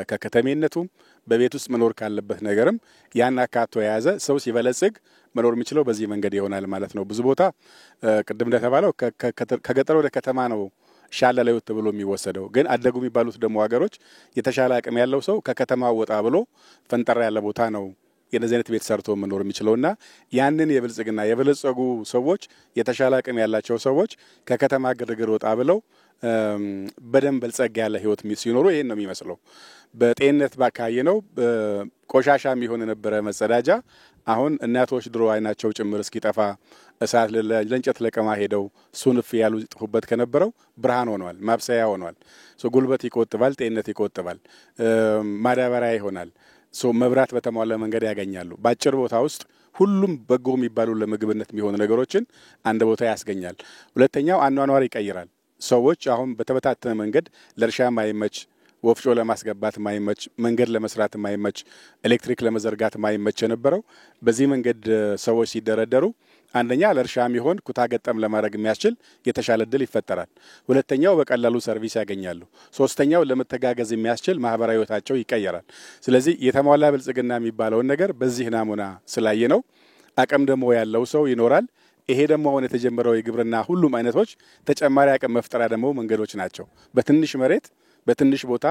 ከከተሜነቱም በቤት ውስጥ መኖር ካለበት ነገርም ያን አካቶ የያዘ ሰው ሲበለጽግ መኖር የሚችለው በዚህ መንገድ ይሆናል ማለት ነው። ብዙ ቦታ ቅድም እንደተባለው ከገጠር ወደ ከተማ ነው ሻለ ለውጥ ተብሎ የሚወሰደው። ግን አደጉ የሚባሉት ደግሞ ሀገሮች የተሻለ አቅም ያለው ሰው ከከተማው ወጣ ብሎ ፈንጠራ ያለ ቦታ ነው የነዚህ አይነት ቤት ሰርቶ መኖር የሚችለውና ያንን የብልጽግና የበለጸጉ ሰዎች የተሻለ አቅም ያላቸው ሰዎች ከከተማ ግርግር ወጣ ብለው በደንብ በልጸግ ያለ ህይወት ሲኖሩ ይሄን ነው የሚመስለው። በጤንነት ባካየ ነው ቆሻሻ የሚሆን የነበረ መጸዳጃ አሁን እናቶች ድሮ አይናቸው ጭምር እስኪጠፋ እሳት ለእንጨት ለቀማ ሄደው ሱንፍ ያሉ ጥፉበት ከነበረው ብርሃን ሆኗል፣ ማብሰያ ሆኗል። ጉልበት ይቆጥባል፣ ጤንነት ይቆጥባል፣ ማዳበሪያ ይሆናል። መብራት በተሟላ መንገድ ያገኛሉ። ባጭር ቦታ ውስጥ ሁሉም በጎ የሚባሉ ለምግብነት የሚሆኑ ነገሮችን አንድ ቦታ ያስገኛል። ሁለተኛው አኗኗር ይቀይራል። ሰዎች አሁን በተበታተነ መንገድ ለእርሻ ማይመች፣ ወፍጮ ለማስገባት ማይመች፣ መንገድ ለመስራት ማይመች፣ ኤሌክትሪክ ለመዘርጋት ማይመች የነበረው በዚህ መንገድ ሰዎች ሲደረደሩ አንደኛ ለእርሻ የሚሆን ኩታ ገጠም ለማድረግ የሚያስችል የተሻለ እድል ይፈጠራል። ሁለተኛው በቀላሉ ሰርቪስ ያገኛሉ። ሶስተኛው ለመተጋገዝ የሚያስችል ማህበራዊ ህይወታቸው ይቀየራል። ስለዚህ የተሟላ ብልጽግና የሚባለው ነገር በዚህ ናሙና ስላየ ነው። አቅም ደግሞ ያለው ሰው ይኖራል። ይሄ ደግሞ አሁን የተጀመረው የግብርና ሁሉም አይነቶች ተጨማሪ አቅም መፍጠሪያ ደግሞ መንገዶች ናቸው። በትንሽ መሬት በትንሽ ቦታ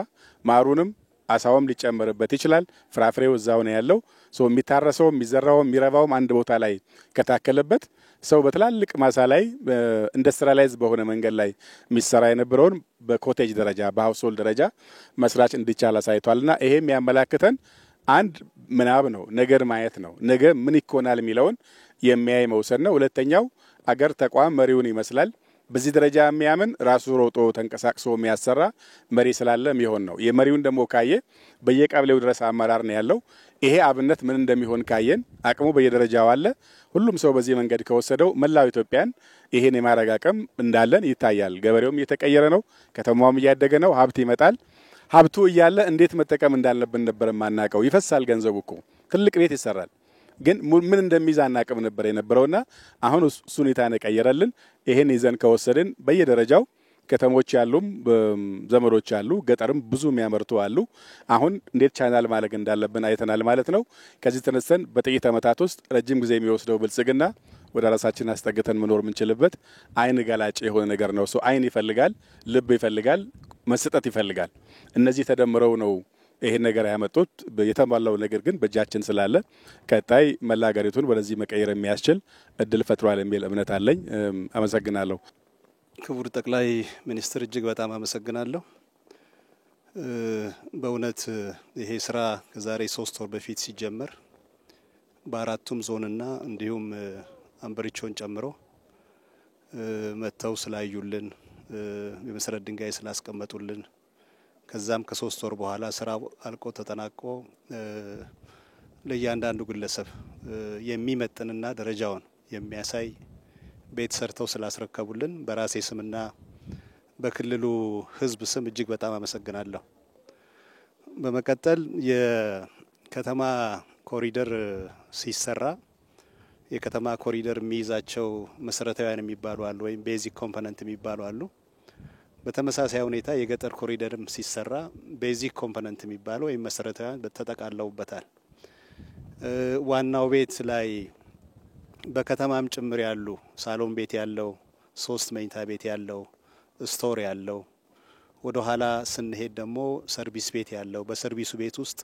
ማሩንም አሳውም ሊጨመርበት ይችላል። ፍራፍሬው እዛው ነው ያለው። የሚታረሰው የሚዘራው የሚረባውም አንድ ቦታ ላይ ከታከለበት ሰው በትላልቅ ማሳ ላይ ኢንዱስትሪያላይዝ በሆነ መንገድ ላይ የሚሰራ የነበረውን በኮቴጅ ደረጃ በሃውስሆልድ ደረጃ መስራት እንዲቻል አሳይቷልና ይሄም ያመላክተን አንድ ምናብ ነው፣ ነገር ማየት ነው። ነገ ምን ይኮናል የሚለውን የሚያይ መውሰድ ነው። ሁለተኛው አገር ተቋም መሪውን ይመስላል። በዚህ ደረጃ የሚያምን ራሱ ሮጦ ተንቀሳቅሶ የሚያሰራ መሪ ስላለ የሚሆን ነው። የመሪውን ደግሞ ካየ በየቀበሌው ድረስ አመራር ነው ያለው። ይሄ አብነት ምን እንደሚሆን ካየን አቅሙ በየደረጃው አለ። ሁሉም ሰው በዚህ መንገድ ከወሰደው መላው ኢትዮጵያን ይሄን የማረግ አቅም እንዳለን ይታያል። ገበሬውም እየተቀየረ ነው፣ ከተማውም እያደገ ነው፣ ሀብት ይመጣል። ሀብቱ እያለ እንዴት መጠቀም እንዳለብን ነበር ማናቀው። ይፈሳል ገንዘቡ እኮ ትልቅ ቤት ይሰራል፣ ግን ምን እንደሚይዝ አናቅም ነበር የነበረውና አሁን እሱ ሁኔታ ነቀየረልን። ይሄን ይዘን ከወሰድን በየደረጃው ከተሞች ያሉም ዘመዶች አሉ፣ ገጠርም ብዙ የሚያመርቱ አሉ። አሁን እንዴት ቻናል ማለግ እንዳለብን አይተናል ማለት ነው። ከዚህ ተነስተን በጥቂት ዓመታት ውስጥ ረጅም ጊዜ የሚወስደው ብልጽግና ወደ ራሳችን አስጠግተን መኖር የምንችልበት አይን ገላጭ የሆነ ነገር ነው። አይን ይፈልጋል፣ ልብ ይፈልጋል፣ መስጠት ይፈልጋል። እነዚህ ተደምረው ነው ይሄን ነገር ያመጡት። የተሟላው ነገር ግን በእጃችን ስላለ ቀጣይ መላ ሀገሪቱን ወደዚህ መቀየር የሚያስችል እድል ፈጥሯል የሚል እምነት አለኝ። አመሰግናለሁ። ክቡር ጠቅላይ ሚኒስትር እጅግ በጣም አመሰግናለሁ። በእውነት ይሄ ስራ ከዛሬ 3 ወር በፊት ሲጀመር በአራቱም ዞንና እንዲሁም አንበሪቾን ጨምሮ መተው ስላዩልን የመሰረት ድንጋይ ስላስቀመጡልን ከዛም ከ3 ወር በኋላ ስራው አልቆ ተጠናቆ ለእያንዳንዱ ግለሰብ የሚመጥንና ደረጃውን የሚያሳይ ቤት ሰርተው ስላስረከቡልን በራሴ ስምና በክልሉ ሕዝብ ስም እጅግ በጣም አመሰግናለሁ። በመቀጠል የከተማ ኮሪደር ሲሰራ የከተማ ኮሪደር የሚይዛቸው መሰረታዊያን የሚባሉ አሉ ወይም ቤዚክ ኮምፖነንት የሚባሉ አሉ። በተመሳሳይ ሁኔታ የገጠር ኮሪደርም ሲሰራ ቤዚክ ኮምፖነንት የሚባለው ወይም መሰረታዊያን ተጠቃለውበታል። ዋናው ቤት ላይ በከተማም ጭምር ያሉ ሳሎን ቤት ያለው 3 መኝታ ቤት ያለው ስቶር ያለው ወደ ኋላ ስንሄድ ደግሞ ሰርቪስ ቤት ያለው በሰርቪሱ ቤት ውስጥ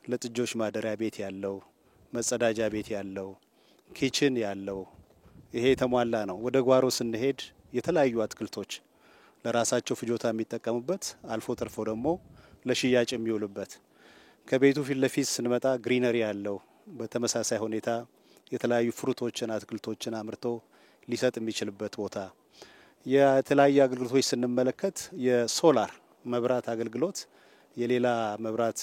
ለጥጆች ማደሪያ ቤት ያለው መጸዳጃ ቤት ያለው ኪችን ያለው ይሄ የተሟላ ነው። ወደ ጓሮ ስንሄድ የተለያዩ አትክልቶች ለራሳቸው ፍጆታ የሚጠቀሙበት አልፎ ተርፎ ደግሞ ለሽያጭ የሚውሉበት ከቤቱ ፊት ለፊት ስንመጣ ግሪነሪ ያለው በተመሳሳይ ሁኔታ የተለያዩ ፍሩቶችን አትክልቶችን አምርቶ ሊሰጥ የሚችልበት ቦታ የተለያዩ አገልግሎቶች ስንመለከት የሶላር መብራት አገልግሎት የሌላ መብራት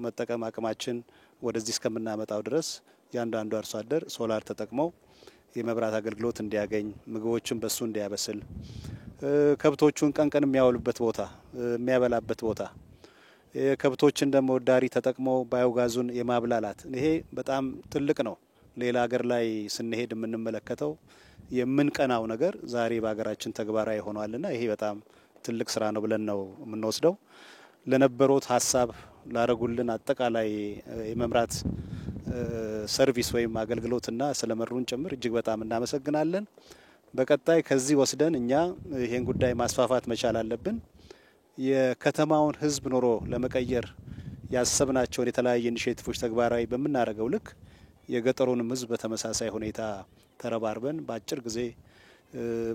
መጠቀም አቅማችን ወደዚህ እስከምናመጣው ድረስ ያንዳንዱ አርሶ አደር ሶላር ተጠቅመው የመብራት አገልግሎት እንዲያገኝ ምግቦችን በሱ እንዲያበስል ከብቶቹን ቀን የሚያወሉበት ቦታ የሚያበላበት ቦታ ከብቶችን ደግሞ ዳሪ ተጠቅመው ባዮጋዙን የማብላላት ይሄ በጣም ትልቅ ነው። ሌላ ሀገር ላይ ስንሄድ የምንመለከተው የምንቀናው ነገር ዛሬ በሀገራችን ተግባራዊ ሆኗልና ይሄ በጣም ትልቅ ስራ ነው ብለን ነው የምንወስደው። ለነበሩት ሀሳብ ላረጉልን አጠቃላይ የመምራት ሰርቪስ ወይም አገልግሎትና ስለመሩን ጭምር እጅግ በጣም እናመሰግናለን። በቀጣይ ከዚህ ወስደን እኛ ይሄን ጉዳይ ማስፋፋት መቻል አለብን። የከተማውን ህዝብ ኑሮ ለመቀየር ያሰብናቸውን የተለያዩ ኢኒሼቲቮች ተግባራዊ በምናደርገው ልክ የገጠሩንም ህዝብ በተመሳሳይ ሁኔታ ተረባርበን በአጭር ጊዜ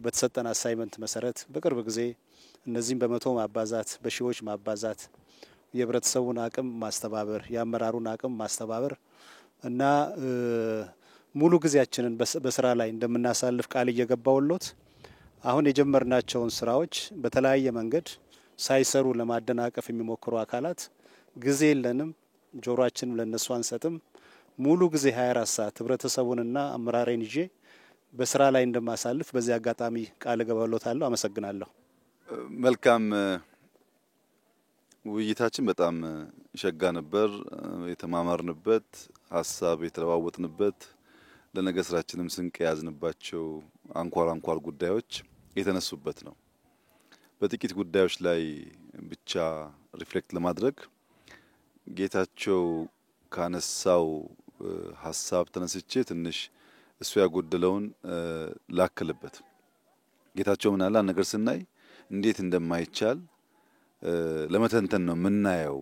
በተሰጠን አሳይመንት መሰረት በቅርብ ጊዜ እነዚህም በመቶ ማባዛት በሺዎች ማባዛት የህብረተሰቡን አቅም ማስተባበር የአመራሩን አቅም ማስተባበር እና ሙሉ ጊዜያችንን በስራ ላይ እንደምናሳልፍ ቃል እየገባውሎት አሁን የጀመርናቸውን ስራዎች በተለያየ መንገድ ሳይሰሩ ለማደናቀፍ የሚሞክሩ አካላት ጊዜ የለንም፣ ጆሮአችንም ለነሱ አንሰጥም። ሙሉ ጊዜ 24 ሰዓት ህብረተሰቡንና አመራሬን ይዤ በስራ ላይ እንደማሳልፍ በዚህ አጋጣሚ ቃል ገባሎታለሁ። አመሰግናለሁ። መልካም ውይይታችን በጣም ሸጋ ነበር። የተማማርንበት ሀሳብ የተለዋወጥንበት ለነገ ስራችንም ስንቅ ያዝንባቸው አንኳር ጉዳዮች የተነሱበት ነው። በጥቂት ጉዳዮች ላይ ብቻ ሪፍሌክት ለማድረግ ጌታቸው ካነሳው ሀሳብ ተነስቼ ትንሽ እሱ ያጎደለውን ላክልበት። ጌታቸው ምን አለ ነገር ስናይ እንዴት እንደማይቻል ለመተንተን ነው የምናየው።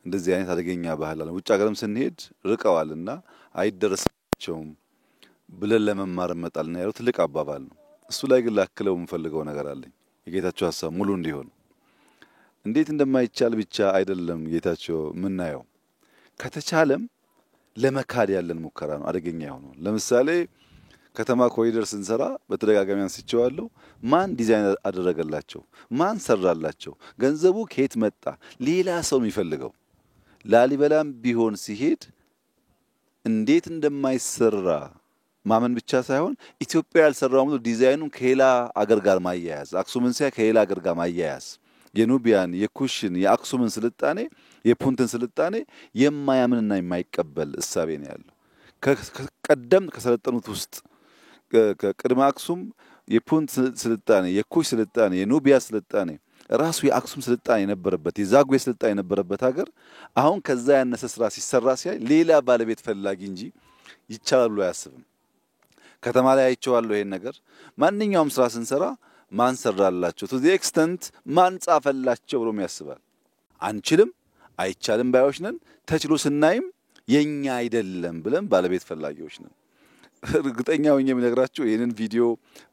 እንደዚህ አይነት አደገኛ ባህል አለ። ውጭ ሀገርም ስንሄድ ርቀዋልና አይደረስባቸውም ብለን ለመማር መጣልና ያለው ትልቅ አባባል ነው። እሱ ላይ ግን ላክለው የምፈልገው ነገር አለኝ። የጌታቸው ሀሳብ ሙሉ እንዲሆን እንዴት እንደማይቻል ብቻ አይደለም ጌታቸው የምናየው፣ ከተቻለም ለመካድ ያለን ሙከራ ነው አደገኛ የሆነው። ለምሳሌ ከተማ ኮሪደር ስንሰራ በተደጋጋሚ አንስቼዋለሁ። ማን ዲዛይን አደረገላቸው? ማን ሰራላቸው? ገንዘቡ ከየት መጣ? ሌላ ሰው የሚፈልገው ላሊበላም ቢሆን ሲሄድ እንዴት እንደማይሰራ ማመን ብቻ ሳይሆን ኢትዮጵያ ያልሰራው ነው ዲዛይኑን ከሌላ አገር ጋር ማያያዝ፣ አክሱምን ሲያ ከሌላ አገር ጋር ማያያዝ፣ የኑቢያን የኩሽን የአክሱምን ስልጣኔ የፑንትን ስልጣኔ የማያምንና የማይቀበል እሳቤ ነው ያለው። ከቀደም ከሰለጠኑት ውስጥ ከቅድመ አክሱም የፑንት ስልጣኔ የኩሽ ስልጣኔ የኑቢያ ስልጣኔ ራሱ የአክሱም ስልጣኔ የነበረበት የዛጉዌ ስልጣኔ የነበረበት ሀገር አሁን ከዛ ያነሰ ስራ ሲሰራ ሲያይ ሌላ ባለቤት ፈላጊ እንጂ ይቻላል ብሎ አያስብም። ከተማ ላይ አይቼዋለሁ ይሄን ነገር። ማንኛውም ስራ ስንሰራ ማን ሰራላቸው to the extent ማን ጻፈላቸው ብሎም ያስባል። አንችልም አይቻልም ባዮች ነን። ተችሎ ስናይም የኛ አይደለም ብለን ባለቤት ፈላጊዎች ነን። እርግጠኛ ሆኜ የምነግራችሁ ይሄንን ቪዲዮ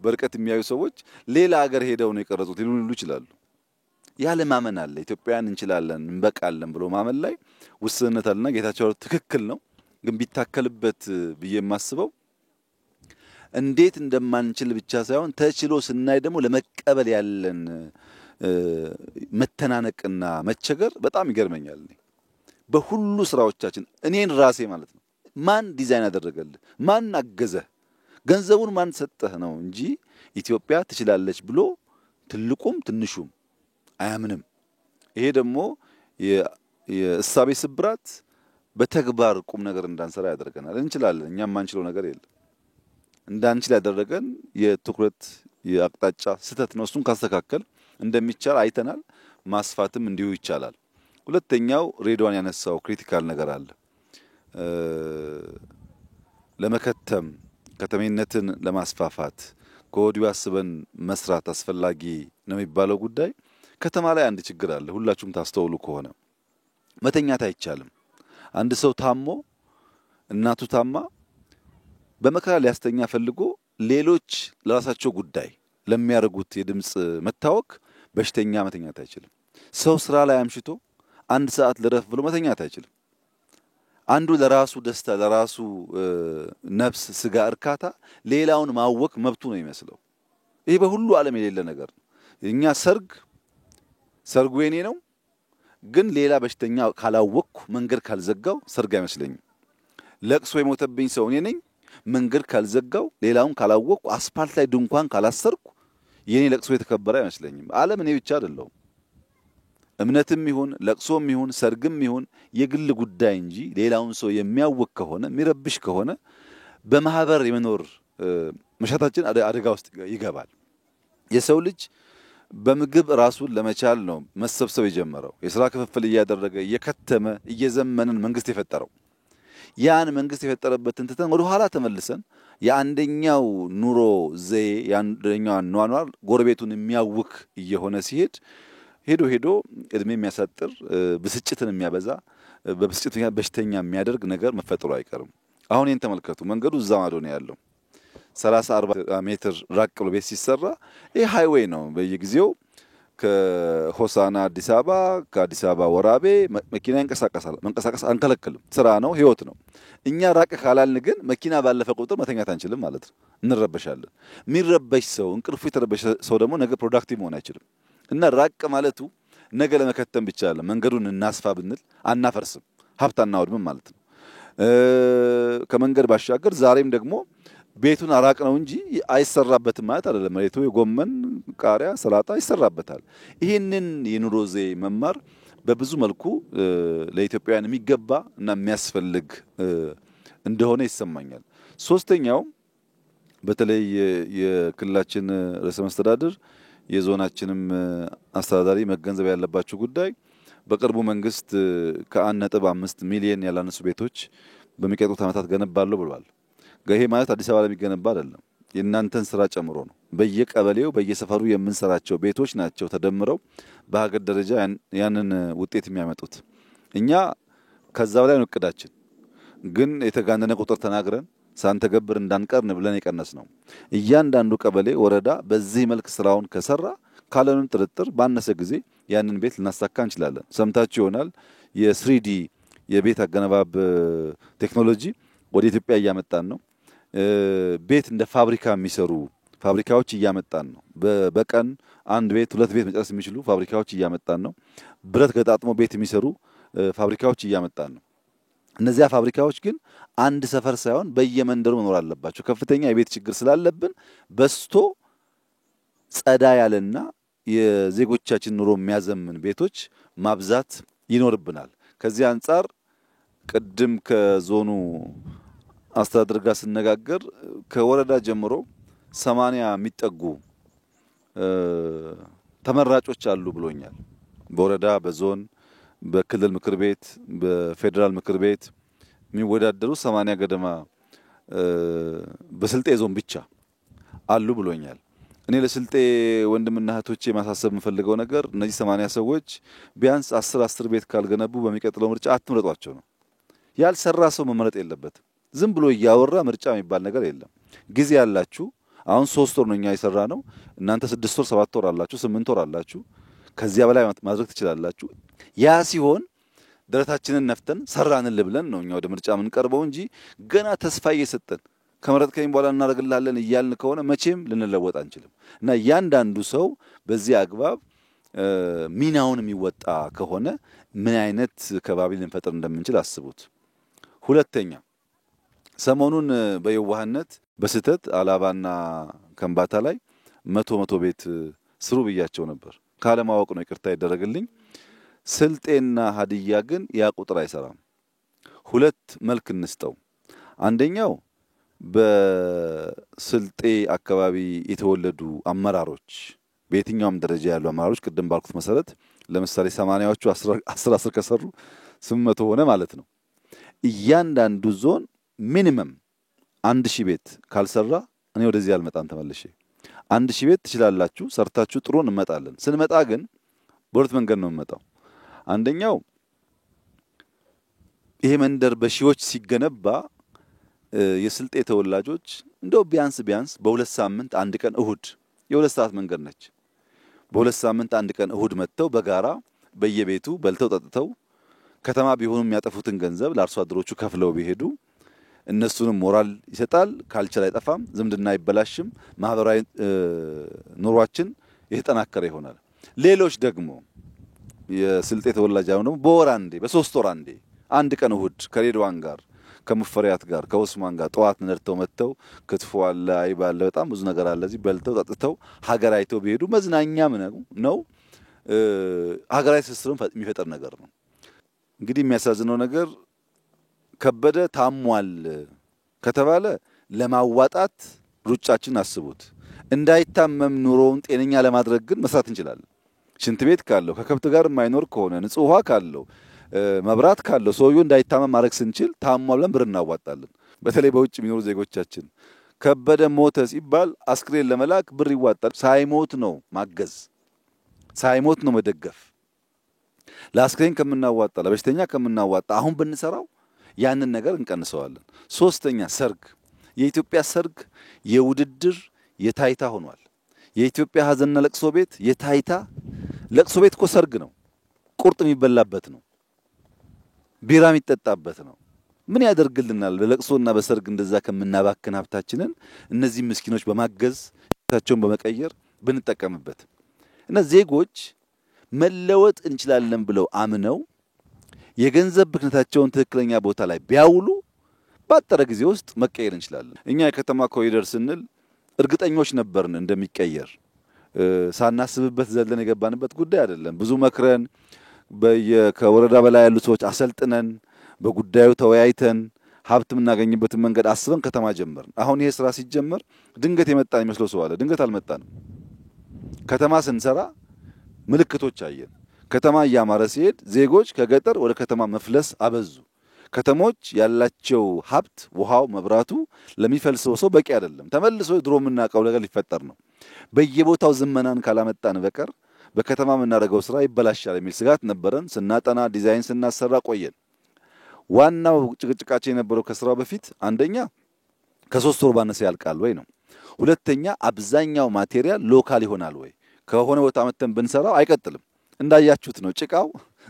በርቀት የሚያዩ ሰዎች ሌላ ሀገር ሄደው ነው የቀረጹት ሊሉ ይችላሉ። ያለ ማመን አለ። ኢትዮጵያን እንችላለን እንበቃለን ብሎ ማመን ላይ ውስንነት አለና ጌታቸው ትክክል ነው። ግን ቢታከልበት ብዬ የማስበው እንዴት እንደማንችል ብቻ ሳይሆን ተችሎ ስናይ ደግሞ ለመቀበል ያለን መተናነቅና መቸገር በጣም ይገርመኛል። በሁሉ ስራዎቻችን እኔን ራሴ ማለት ነው ማን ዲዛይን አደረገልህ? ማን አገዘህ? ገንዘቡን ማን ሰጠህ ነው እንጂ ኢትዮጵያ ትችላለች ብሎ ትልቁም ትንሹም አያምንም። ይሄ ደግሞ የእሳቤ ስብራት በተግባር ቁም ነገር እንዳንሰራ ያደርገናል። እንችላለን፣ እኛም ማንችለው ነገር የለም። እንዳንችል ያደረገን የትኩረት የአቅጣጫ ስህተት ነው። እሱን ካስተካከል እንደሚቻል አይተናል። ማስፋትም እንዲሁ ይቻላል። ሁለተኛው ሬድዋን ያነሳው ክሪቲካል ነገር አለ። ለመከተም ከተሜነትን ለማስፋፋት ከወዲሁ አስበን መስራት አስፈላጊ ነው የሚባለው ጉዳይ ከተማ ላይ አንድ ችግር አለ። ሁላችሁም ታስተውሉ ከሆነ መተኛት አይቻልም። አንድ ሰው ታሞ እናቱ ታማ በመከራ ሊያስተኛ ፈልጎ ሌሎች ለራሳቸው ጉዳይ ለሚያደርጉት የድምጽ መታወክ በሽተኛ መተኛት አይችልም። ሰው ስራ ላይ አምሽቶ አንድ ሰዓት ልረፍ ብሎ መተኛት አይችልም። አንዱ ለራሱ ደስታ ለራሱ ነፍስ ስጋ እርካታ ሌላውን ማወክ መብቱ ነው ይመስለው። ይሄ በሁሉ ዓለም የሌለ ነገር ነው። እኛ ሰርጉ የኔ ነው፣ ግን ሌላ በሽተኛ ካላወቅኩ መንገድ ካልዘጋው ሰርግ አይመስለኝም። ለቅሶ የሞተብኝ ሰው እኔ ነኝ፣ መንገድ ካልዘጋው ሌላውን ካላወቅኩ አስፓልት ላይ ድንኳን ካላሰርኩ የኔ ለቅሶ የተከበረ አይመስለኝም። ዓለም እኔ ብቻ አይደለሁም። እምነትም ይሁን ለቅሶም ይሁን ሰርግም ይሁን የግል ጉዳይ እንጂ ሌላውን ሰው የሚያወቅ ከሆነ የሚረብሽ ከሆነ በማህበር የመኖር መሻታችን አደጋ ውስጥ ይገባል። የሰው ልጅ በምግብ ራሱን ለመቻል ነው መሰብሰብ የጀመረው። የሥራ ክፍፍል እያደረገ እየከተመ እየዘመነን መንግስት የፈጠረው። ያን መንግስት የፈጠረበትን ትተን ወደ ኋላ ተመልሰን የአንደኛው ኑሮ ዘዬ የአንደኛው አኗኗር ጎረቤቱን የሚያውክ እየሆነ ሲሄድ ሄዶ እድሜ የሚያሳጥር ብስጭትን የሚያበዛ በብስጭት በሽተኛ የሚያደርግ ነገር መፈጠሩ አይቀርም። አሁን ይሄን ተመልከቱ። መንገዱ እዛ ማዶ ነው ያለው። 30-40 ሜትር ራቅ ብሎ ቤት ሲሰራ ይሄ ሃይዌይ ነው። በየጊዜው ከሆሳና አዲስ አበባ ከአዲስ አበባ ወራቤ መኪና ይንቀሳቀሳል። መንቀሳቀስ አንከለክልም። ስራ ነው፣ ህይወት ነው። እኛ ራቅ ካላልን ግን መኪና ባለፈ ቁጥር መተኛት አንችልም ማለት ነው። እንረበሻለን። የሚረበሽ ሰው እንቅልፉ የተረበሸ ሰው ደግሞ ነገ ፕሮዳክቲቭ መሆን አይችልም። እና ራቅ ማለቱ ነገ ለመከተም ብቻ አይደለም። መንገዱን እናስፋ ብንል አናፈርስም፣ ሀብት አናወድምም ማለት ነው። ከመንገድ ባሻገር ዛሬም ደግሞ ቤቱን አራቅ ነው እንጂ አይሰራበትም ማለት አይደለም። መሬቱ የጎመን ቃሪያ፣ ሰላጣ ይሰራበታል። ይህንን የኑሮ ዘዬ መማር በብዙ መልኩ ለኢትዮጵያውያን የሚገባ እና የሚያስፈልግ እንደሆነ ይሰማኛል። ሶስተኛው በተለይ የክልላችን ርዕሰ መስተዳድር የዞናችንም አስተዳዳሪ መገንዘብ ያለባቸው ጉዳይ በቅርቡ መንግስት ከ1.5 ሚሊዮን ያላነሱ ቤቶች በሚቀጥሉት ዓመታት ገነባለሁ ብሏል። ይሄ ማለት አዲስ አበባ ላይ የሚገነባ አይደለም፣ የእናንተን ስራ ጨምሮ ነው። በየቀበሌው በየሰፈሩ የምንሰራቸው ቤቶች ናቸው ተደምረው በሀገር ደረጃ ያንን ውጤት የሚያመጡት። እኛ ከዛ በላይ ነው እቅዳችን፣ ግን የተጋነነ ቁጥር ተናግረን ሳንተገብር እንዳንቀርን ብለን የቀነስ ነው። እያንዳንዱ ቀበሌ ወረዳ በዚህ መልክ ስራውን ከሰራ ካለንም ጥርጥር ባነሰ ጊዜ ያንን ቤት ልናሳካ እንችላለን። ሰምታችሁ ይሆናል የ3D የቤት አገነባብ ቴክኖሎጂ ወደ ኢትዮጵያ እያመጣን ነው። ቤት እንደ ፋብሪካ የሚሰሩ ፋብሪካዎች እያመጣን ነው። በቀን አንድ ቤት ሁለት ቤት መጨረስ የሚችሉ ፋብሪካዎች እያመጣን ነው። ብረት ገጣጥሞ ቤት የሚሰሩ ፋብሪካዎች እያመጣን ነው። እነዚያ ፋብሪካዎች ግን አንድ ሰፈር ሳይሆን በየመንደሩ መኖር አለባቸው። ከፍተኛ የቤት ችግር ስላለብን በስቶ ጸዳ ያለና የዜጎቻችን ኑሮ የሚያዘምን ቤቶች ማብዛት ይኖርብናል። ከዚህ አንጻር ቅድም ከዞኑ አስተዳደር ጋር ስነጋገር ከወረዳ ጀምሮ 80 የሚጠጉ ተመራጮች አሉ ብሎኛል። በወረዳ በዞን በክልል ምክር ቤት በፌደራል ምክር ቤት የሚወዳደሩ 80 ገደማ በስልጤ ዞን ብቻ አሉ ብሎኛል። እኔ ለስልጤ ወንድምና እህቶቼ ማሳሰብ የምፈልገው ነገር እነዚህ 80 ሰዎች ቢያንስ 10 ቤት ካልገነቡ በሚቀጥለው ምርጫ አትምረጧቸው ነው። ያልሰራ ሰው መመረጥ የለበትም። ዝም ብሎ እያወራ ምርጫ የሚባል ነገር የለም። ጊዜ ያላችሁ አሁን 3 ወር ነው እኛ የሰራ ነው። እናንተ 6 ወር 7 ወር አላችሁ 8 ወር አላችሁ። ከዚያ በላይ ማድረግ ትችላላችሁ። ያ ሲሆን ደረታችንን ነፍተን ሰራንል ብለን ነው እኛ ወደ ምርጫ የምንቀርበው እንጂ ገና ተስፋ እየሰጠን ከመረጥከኝ በኋላ እናደርግልሃለን እያልን ከሆነ መቼም ልንለወጥ አንችልም። እና እያንዳንዱ ሰው በዚህ አግባብ ሚናውን የሚወጣ ከሆነ ምን አይነት ከባቢ ልንፈጥር እንደምንችል አስቡት። ሁለተኛ ሰሞኑን በየዋህነት በስተት አላባና ከምባታ ላይ 100 ቤት ስሩ ብያቸው ነበር። ካለማወቅ ነው ይቅርታ ይደረግልኝ። ስልጤና ሀዲያ ግን ያ ቁጥር አይሰራም። ሁለት መልክ እንስጠው። አንደኛው በስልጤ አካባቢ የተወለዱ አመራሮች በየትኛውም ደረጃ ያሉ አመራሮች ቅድም ባልኩት መሰረት ለምሳሌ 80ዎቹ 10 ከሰሩ 800 ሆነ ማለት ነው። እያንዳንዱ ዞን ሚኒመም 1000 ቤት ካልሰራ እኔ ወደዚህ አልመጣም ተመልሼ 1000 ቤት ትችላላችሁ ሰርታችሁ ጥሩን እንመጣለን። ስንመጣ ግን በሁለት መንገድ ነው የምመጣው። አንደኛው ይሄ መንደር በሺዎች ሲገነባ የስልጤ ተወላጆች እንደው ቢያንስ በሁለት ሳምንት አንድ ቀን እሁድ የሁለት ሰዓት መንገድ ነች። በሁለት ሳምንት አንድ ቀን እሁድ መጥተው በጋራ በየቤቱ በልተው ጠጥተው ከተማ ቢሆኑ የሚያጠፉትን ገንዘብ ለአርሶ አደሮቹ ከፍለው ቢሄዱ እነሱንም ሞራል ይሰጣል፣ ካልቸር አይጠፋም፣ ዝምድና አይበላሽም፣ ማህበራዊ ኑሯችን የተጠናከረ ይሆናል። ሌሎች ደግሞ የስልጤ ተወላጅ ደግሞ በወር አንዴ በ3 ወር አንዴ አንድ ቀን እሁድ ከሬድዋን ጋር ከሙፈሪያት ጋር ከኡስማን ጋር ጠዋት ነርተው መጥተው ክትፎ አለ አይብ አለ በጣም ብዙ ነገር አለ እዚህ በልተው ጠጥተው ሀገር አይተው ቢሄዱ መዝናኛም ነው። ሀገራዊ ትስስሩን የሚፈጠር ነገር ነው። እንግዲህ የሚያሳዝነው ነገር ከበደ ታሟል ከተባለ ለማዋጣት ሩጫችን አስቡት። እንዳይታመም ኑሮውን ጤነኛ ለማድረግ ግን መስራት እንችላለን። ሽንት ቤት ካለው ከከብት ጋር የማይኖር ከሆነ ንጹህ ውሃ ካለው መብራት ካለው ሰውየው እንዳይታመም ማድረግ ስንችል ታሟል ብለን ብር እናዋጣለን። በተለይ በውጭ የሚኖሩ ዜጎቻችን ከበደ ሞተ ሲባል አስክሬን ለመላክ ብር ይዋጣል። ሳይሞት ነው ማገዝ፣ ሳይሞት ነው መደገፍ። ለአስክሬን ከምናዋጣ ለበሽተኛ ከምናዋጣ አሁን ብንሰራው ያንን ነገር እንቀንሰዋለን። ሶስተኛ ሰርግ። የኢትዮጵያ ሰርግ የውድድር የታይታ ሆኗል። የኢትዮጵያ ሀዘንና ለቅሶ ቤት የታይታ ለቅሶ ቤት እኮ ሰርግ ነው። ቁርጥ የሚበላበት ነው። ቢራ የሚጠጣበት ነው። ምን ያደርግልናል? በለቅሶና በሰርግ እንደዛ ከምናባክን ሀብታችንን እነዚህ ምስኪኖች በማገዝ ታቸውን በመቀየር ብንጠቀምበት እና ዜጎች መለወጥ እንችላለን ብለው አምነው የገንዘብ ብክነታቸውን ትክክለኛ ቦታ ላይ ቢያውሉ ባጠረ ጊዜ ውስጥ መቀየር እንችላለን። እኛ የከተማ ኮሪደር ስንል እርግጠኞች ነበርን እንደሚቀየር። ሳናስብበት ዘለን የገባንበት ጉዳይ አይደለም። ብዙ መክረን ከወረዳ በላይ ያሉ ሰዎች አሰልጥነን በጉዳዩ ተወያይተን ሀብት የምናገኝበትን መንገድ አስበን ከተማ ጀመርን። አሁን ይሄ ስራ ሲጀመር ድንገት የመጣን ይመስለው ሰው አለ። ድንገት አልመጣንም። ከተማ ስንሰራ ምልክቶች አየን። ከተማ እያማረ ሲሄድ ዜጎች ከገጠር ወደ ከተማ መፍለስ አበዙ። ከተሞች ያላቸው ሀብት ውሃው፣ መብራቱ ለሚፈልሰው ሰው በቂ አይደለም። ተመልሶ ድሮ የምናውቀው ነገር ሊፈጠር ነው። በየቦታው ዝመናን ካላመጣን በቀር በከተማ የምናደርገው ስራ ይበላሻል የሚል ስጋት ነበረን። ስናጠና ዲዛይን ስናሰራ ቆየን። ዋናው ጭቅጭቃችን የነበረው ከስራው በፊት አንደኛ ከ3 ወር ባነሰ ያልቃል ወይ ነው። ሁለተኛ አብዛኛው ማቴሪያል ሎካል ይሆናል ወይ? ከሆነ ቦታ መተን ብንሰራው አይቀጥልም። እንዳያችሁት ነው ጭቃው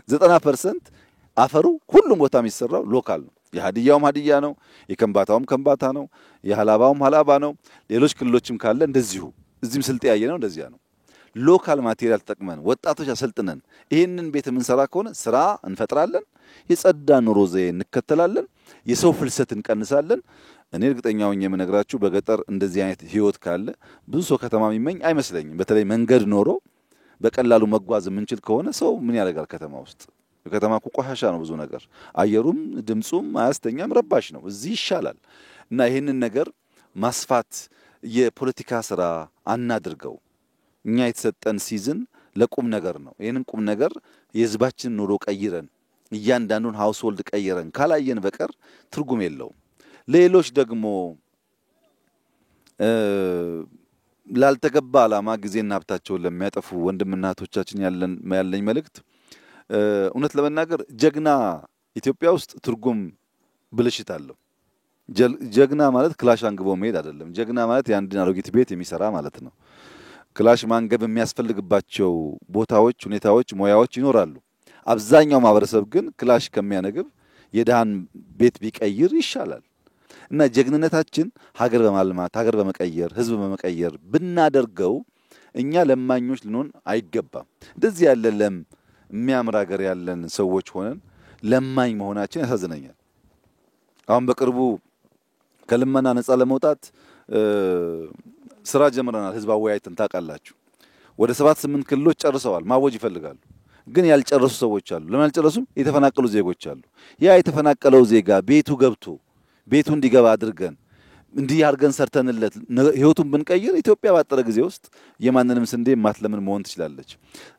90% አፈሩ ሁሉም ቦታ የሚሰራው ሎካል ነው። የሀዲያውም ሀዲያ ነው፣ የከምባታውም ከምባታ ነው፣ የሐላባውም ሐላባ ነው። ሌሎች ክልሎችም ካለ እንደዚሁ እዚህም ስልጤ ያየነው እንደዚያ ነው። ሎካል ማቴሪያል ተጠቅመን ወጣቶች አሰልጥነን ይሄንን ቤት የምንሰራ ከሆነ ስራ እንፈጥራለን፣ የጸዳ ኑሮ ዘዬ እንከተላለን፣ የሰው ፍልሰት እንቀንሳለን። እኔ እርግጠኛ ሆኜ የምነግራችሁ በገጠር እንደዚህ አይነት ህይወት ካለ ብዙ ሰው ከተማ የሚመኝ አይመስለኝም። በተለይ መንገድ ኖሮ በቀላሉ መጓዝ የምንችል ከሆነ ሰው ምን ያደርጋል ከተማ ውስጥ? ከተማ ቆሻሻ ነው ብዙ ነገር፣ አየሩም ድምጹም አያስተኛም፣ ረባሽ ነው። እዚህ ይሻላል እና ይሄንን ነገር ማስፋት የፖለቲካ ስራ አናድርገው። እኛ የተሰጠን ሲዝን ለቁም ነገር ነው። ይሄንን ቁም ነገር የህዝባችን ኑሮ ቀይረን እያንዳንዱን ሃውስሆልድ ቀይረን ካላየን በቀር ትርጉም የለውም። ሌሎች ደግሞ ላልተገባ ዓላማ ጊዜና ሀብታቸውን ለሚያጠፉ ወንድምና እህቶቻችን ያለኝ መልእክት እውነት ለመናገር ጀግና ኢትዮጵያ ውስጥ ትርጉም ብልሽት አለው። ጀግና ማለት ክላሽ አንግቦ መሄድ አይደለም። ጀግና ማለት የአንድን አሮጊት ቤት የሚሰራ ማለት ነው። ክላሽ ማንገብ የሚያስፈልግባቸው ቦታዎች፣ ሁኔታዎች፣ ሙያዎች ይኖራሉ። አብዛኛው ማህበረሰብ ግን ክላሽ ከሚያነግብ የደሃን ቤት ቢቀይር ይሻላል እና ጀግንነታችን ሀገር በማልማት ሀገር በመቀየር ህዝብ በመቀየር ብናደርገው እኛ ለማኞች ልንሆን አይገባም። እንደዚህ ያለ የሚያምር ሀገር ያለን ሰዎች ሆነን ለማኝ መሆናችን ያሳዝነኛል። አሁን በቅርቡ ከልመና ነፃ ለመውጣት ስራ ጀምረናል። ህዝብ አወያይተን ታውቃላችሁ። ወደ 7-8 ክልሎች ጨርሰዋል። ማወጅ ይፈልጋሉ፣ ግን ያልጨረሱ ሰዎች አሉ። ለምን ያልጨረሱም? የተፈናቀሉ ዜጎች አሉ። ያ የተፈናቀለው ዜጋ ቤቱ ገብቶ ቤቱ እንዲገባ አድርገን እንዲህ አድርገን ሰርተንለት ህይወቱን ብንቀይር ኢትዮጵያ ባጠረ ጊዜ ውስጥ የማንንም ስንዴ ማትለምን መሆን ትችላለች።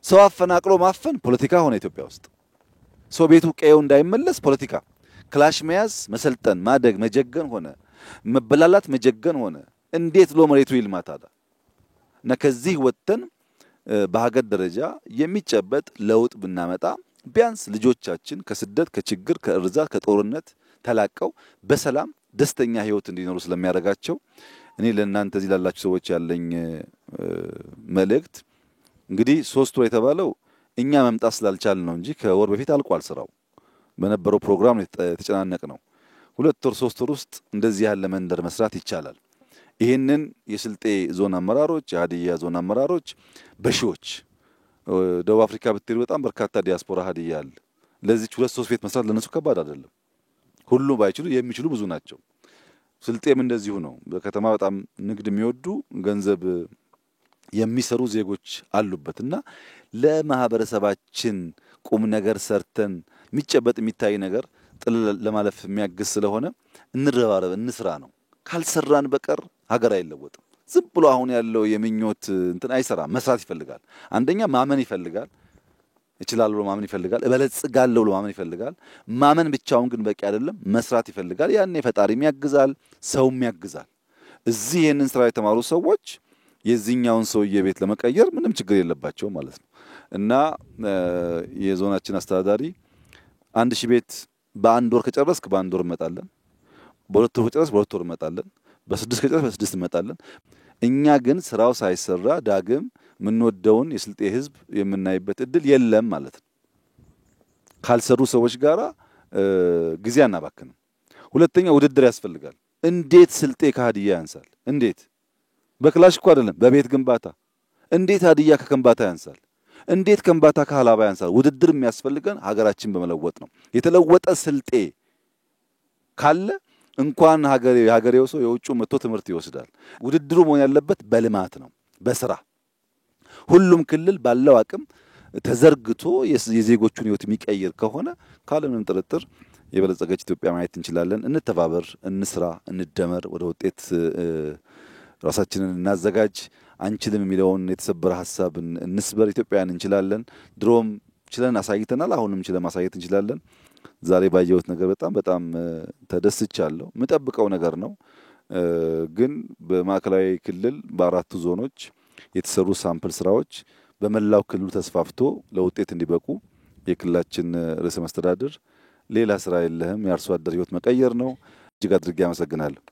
ሰው አፈናቅሎ ማፈን ፖለቲካ ሆነ ኢትዮጵያ ውስጥ። ሰው ቤቱ ቀየው እንዳይመለስ ፖለቲካ፣ ክላሽ መያዝ፣ መሰልጠን፣ ማደግ፣ መጀገን ሆነ፣ መበላላት፣ መጀገን ሆነ። እንዴት ሎ መሬቱ ይልማ ታዲያ? እና ከዚህ ወጥተን በሀገር ደረጃ የሚጨበጥ ለውጥ ብናመጣ ቢያንስ ልጆቻችን ከስደት፣ ከችግር፣ ከእርዛት፣ ከጦርነት ተላቀው በሰላም ደስተኛ ህይወት እንዲኖሩ ስለሚያደርጋቸው እኔ ለእናንተ እዚህ ላላችሁ ሰዎች ያለኝ መልእክት እንግዲህ 3 ወር የተባለው እኛ መምጣት ስላልቻል ነው እንጂ ከወር በፊት አልቋል ስራው። በነበረው ፕሮግራም የተጨናነቅ ነው። 2 ወር 3 ወር ውስጥ እንደዚህ ያለ መንደር መስራት ይቻላል። ይሄንን የስልጤ ዞን አመራሮች፣ የሀዲያ ዞን አመራሮች በሺዎች ደቡብ አፍሪካ ብትሄዱ በጣም በርካታ ዲያስፖራ ሀዲያ አለ። ለዚህ 2-3 ቤት መስራት ለነሱ ከባድ አይደለም። ሁሉ ባይችሉ የሚችሉ ብዙ ናቸው። ስልጤም እንደዚሁ ነው። በከተማ በጣም ንግድ የሚወዱ ገንዘብ የሚሰሩ ዜጎች አሉበትና ለማህበረሰባችን ቁም ነገር ሰርተን የሚጨበጥ የሚታይ ነገር ጥል ለማለፍ የሚያግዝ ስለሆነ እንረባረብ፣ እንስራ ነው። ካልሰራን በቀር ሀገር አይለወጥም። ዝም ብሎ አሁን ያለው የምኞት እንትን አይሰራም። መስራት ይፈልጋል። አንደኛ ማመን ይፈልጋል። እችላለሁ ብሎ ማመን ይፈልጋል። እበለጽጋለሁ ብሎ ማመን ይፈልጋል። ማመን ብቻውን ግን በቂ አይደለም። መስራት ይፈልጋል። ያኔ ፈጣሪም ያግዛል፣ ሰውም ያግዛል። እዚህ ይሄንን ስራ የተማሩ ሰዎች የዚህኛውን ሰውዬ ቤት ለመቀየር ምንም ችግር የለባቸው ማለት ነው። እና የዞናችን አስተዳዳሪ 1000 ቤት በአንድ ወር ከጨረስክ በአንድ ወር እንመጣለን፣ በሁለት ወር ከጨረስክ በሁለት ወር እንመጣለን፣ በ6 ከጨረስክ በ6 እንመጣለን። እኛ ግን ስራው ሳይሰራ ዳግም ምንወደውን የስልጤ ህዝብ የምናይበት እድል የለም ማለት ነው። ካልሰሩ ሰዎች ጋራ ጊዜ አናባክንም። ሁለተኛ ውድድር ያስፈልጋል። እንዴት ስልጤ ከሀዲያ ያንሳል? እንዴት? በክላሽ እኮ አይደለም፣ በቤት ግንባታ። እንዴት ሀዲያ ከከምባታ ያንሳል? እንዴት ከምባታ ከሀላባ ያንሳል? ውድድር የሚያስፈልገን ሀገራችን በመለወጥ ነው። የተለወጠ ስልጤ ካለ እንኳን ሀገሬው ሰው የውጭ መጥቶ ትምህርት ይወስዳል። ውድድሩ መሆን ያለበት በልማት ነው፣ በስራ ሁሉም ክልል ባለው አቅም ተዘርግቶ የዜጎቹን ህይወት የሚቀይር ከሆነ ካለምንም ጥርጥር የበለጸገች ኢትዮጵያ ማየት እንችላለን። እንተባበር፣ እንስራ፣ እንደመር፣ ወደ ውጤት ራሳችንን እናዘጋጅ። አንችልም የሚለውን የተሰበረ ሐሳብ እንስበር። ኢትዮጵያን እንችላለን። ድሮም ችለን አሳይተናል። አሁንም ችለን ማሳየት እንችላለን። ዛሬ ባየሁት ነገር በጣም ተደስቻለሁ። የምጠብቀው ነገር ነው። ግን በማዕከላዊ ክልል በአራቱ ዞኖች የተሰሩ ሳምፕል ስራዎች በመላው ክልሉ ተስፋፍቶ ለውጤት እንዲበቁ የክልላችን ርዕሰ መስተዳድር ሌላ ስራ የለህም የአርሶ አደር ህይወት መቀየር ነው። እጅግ አድርጌ አመሰግናለሁ።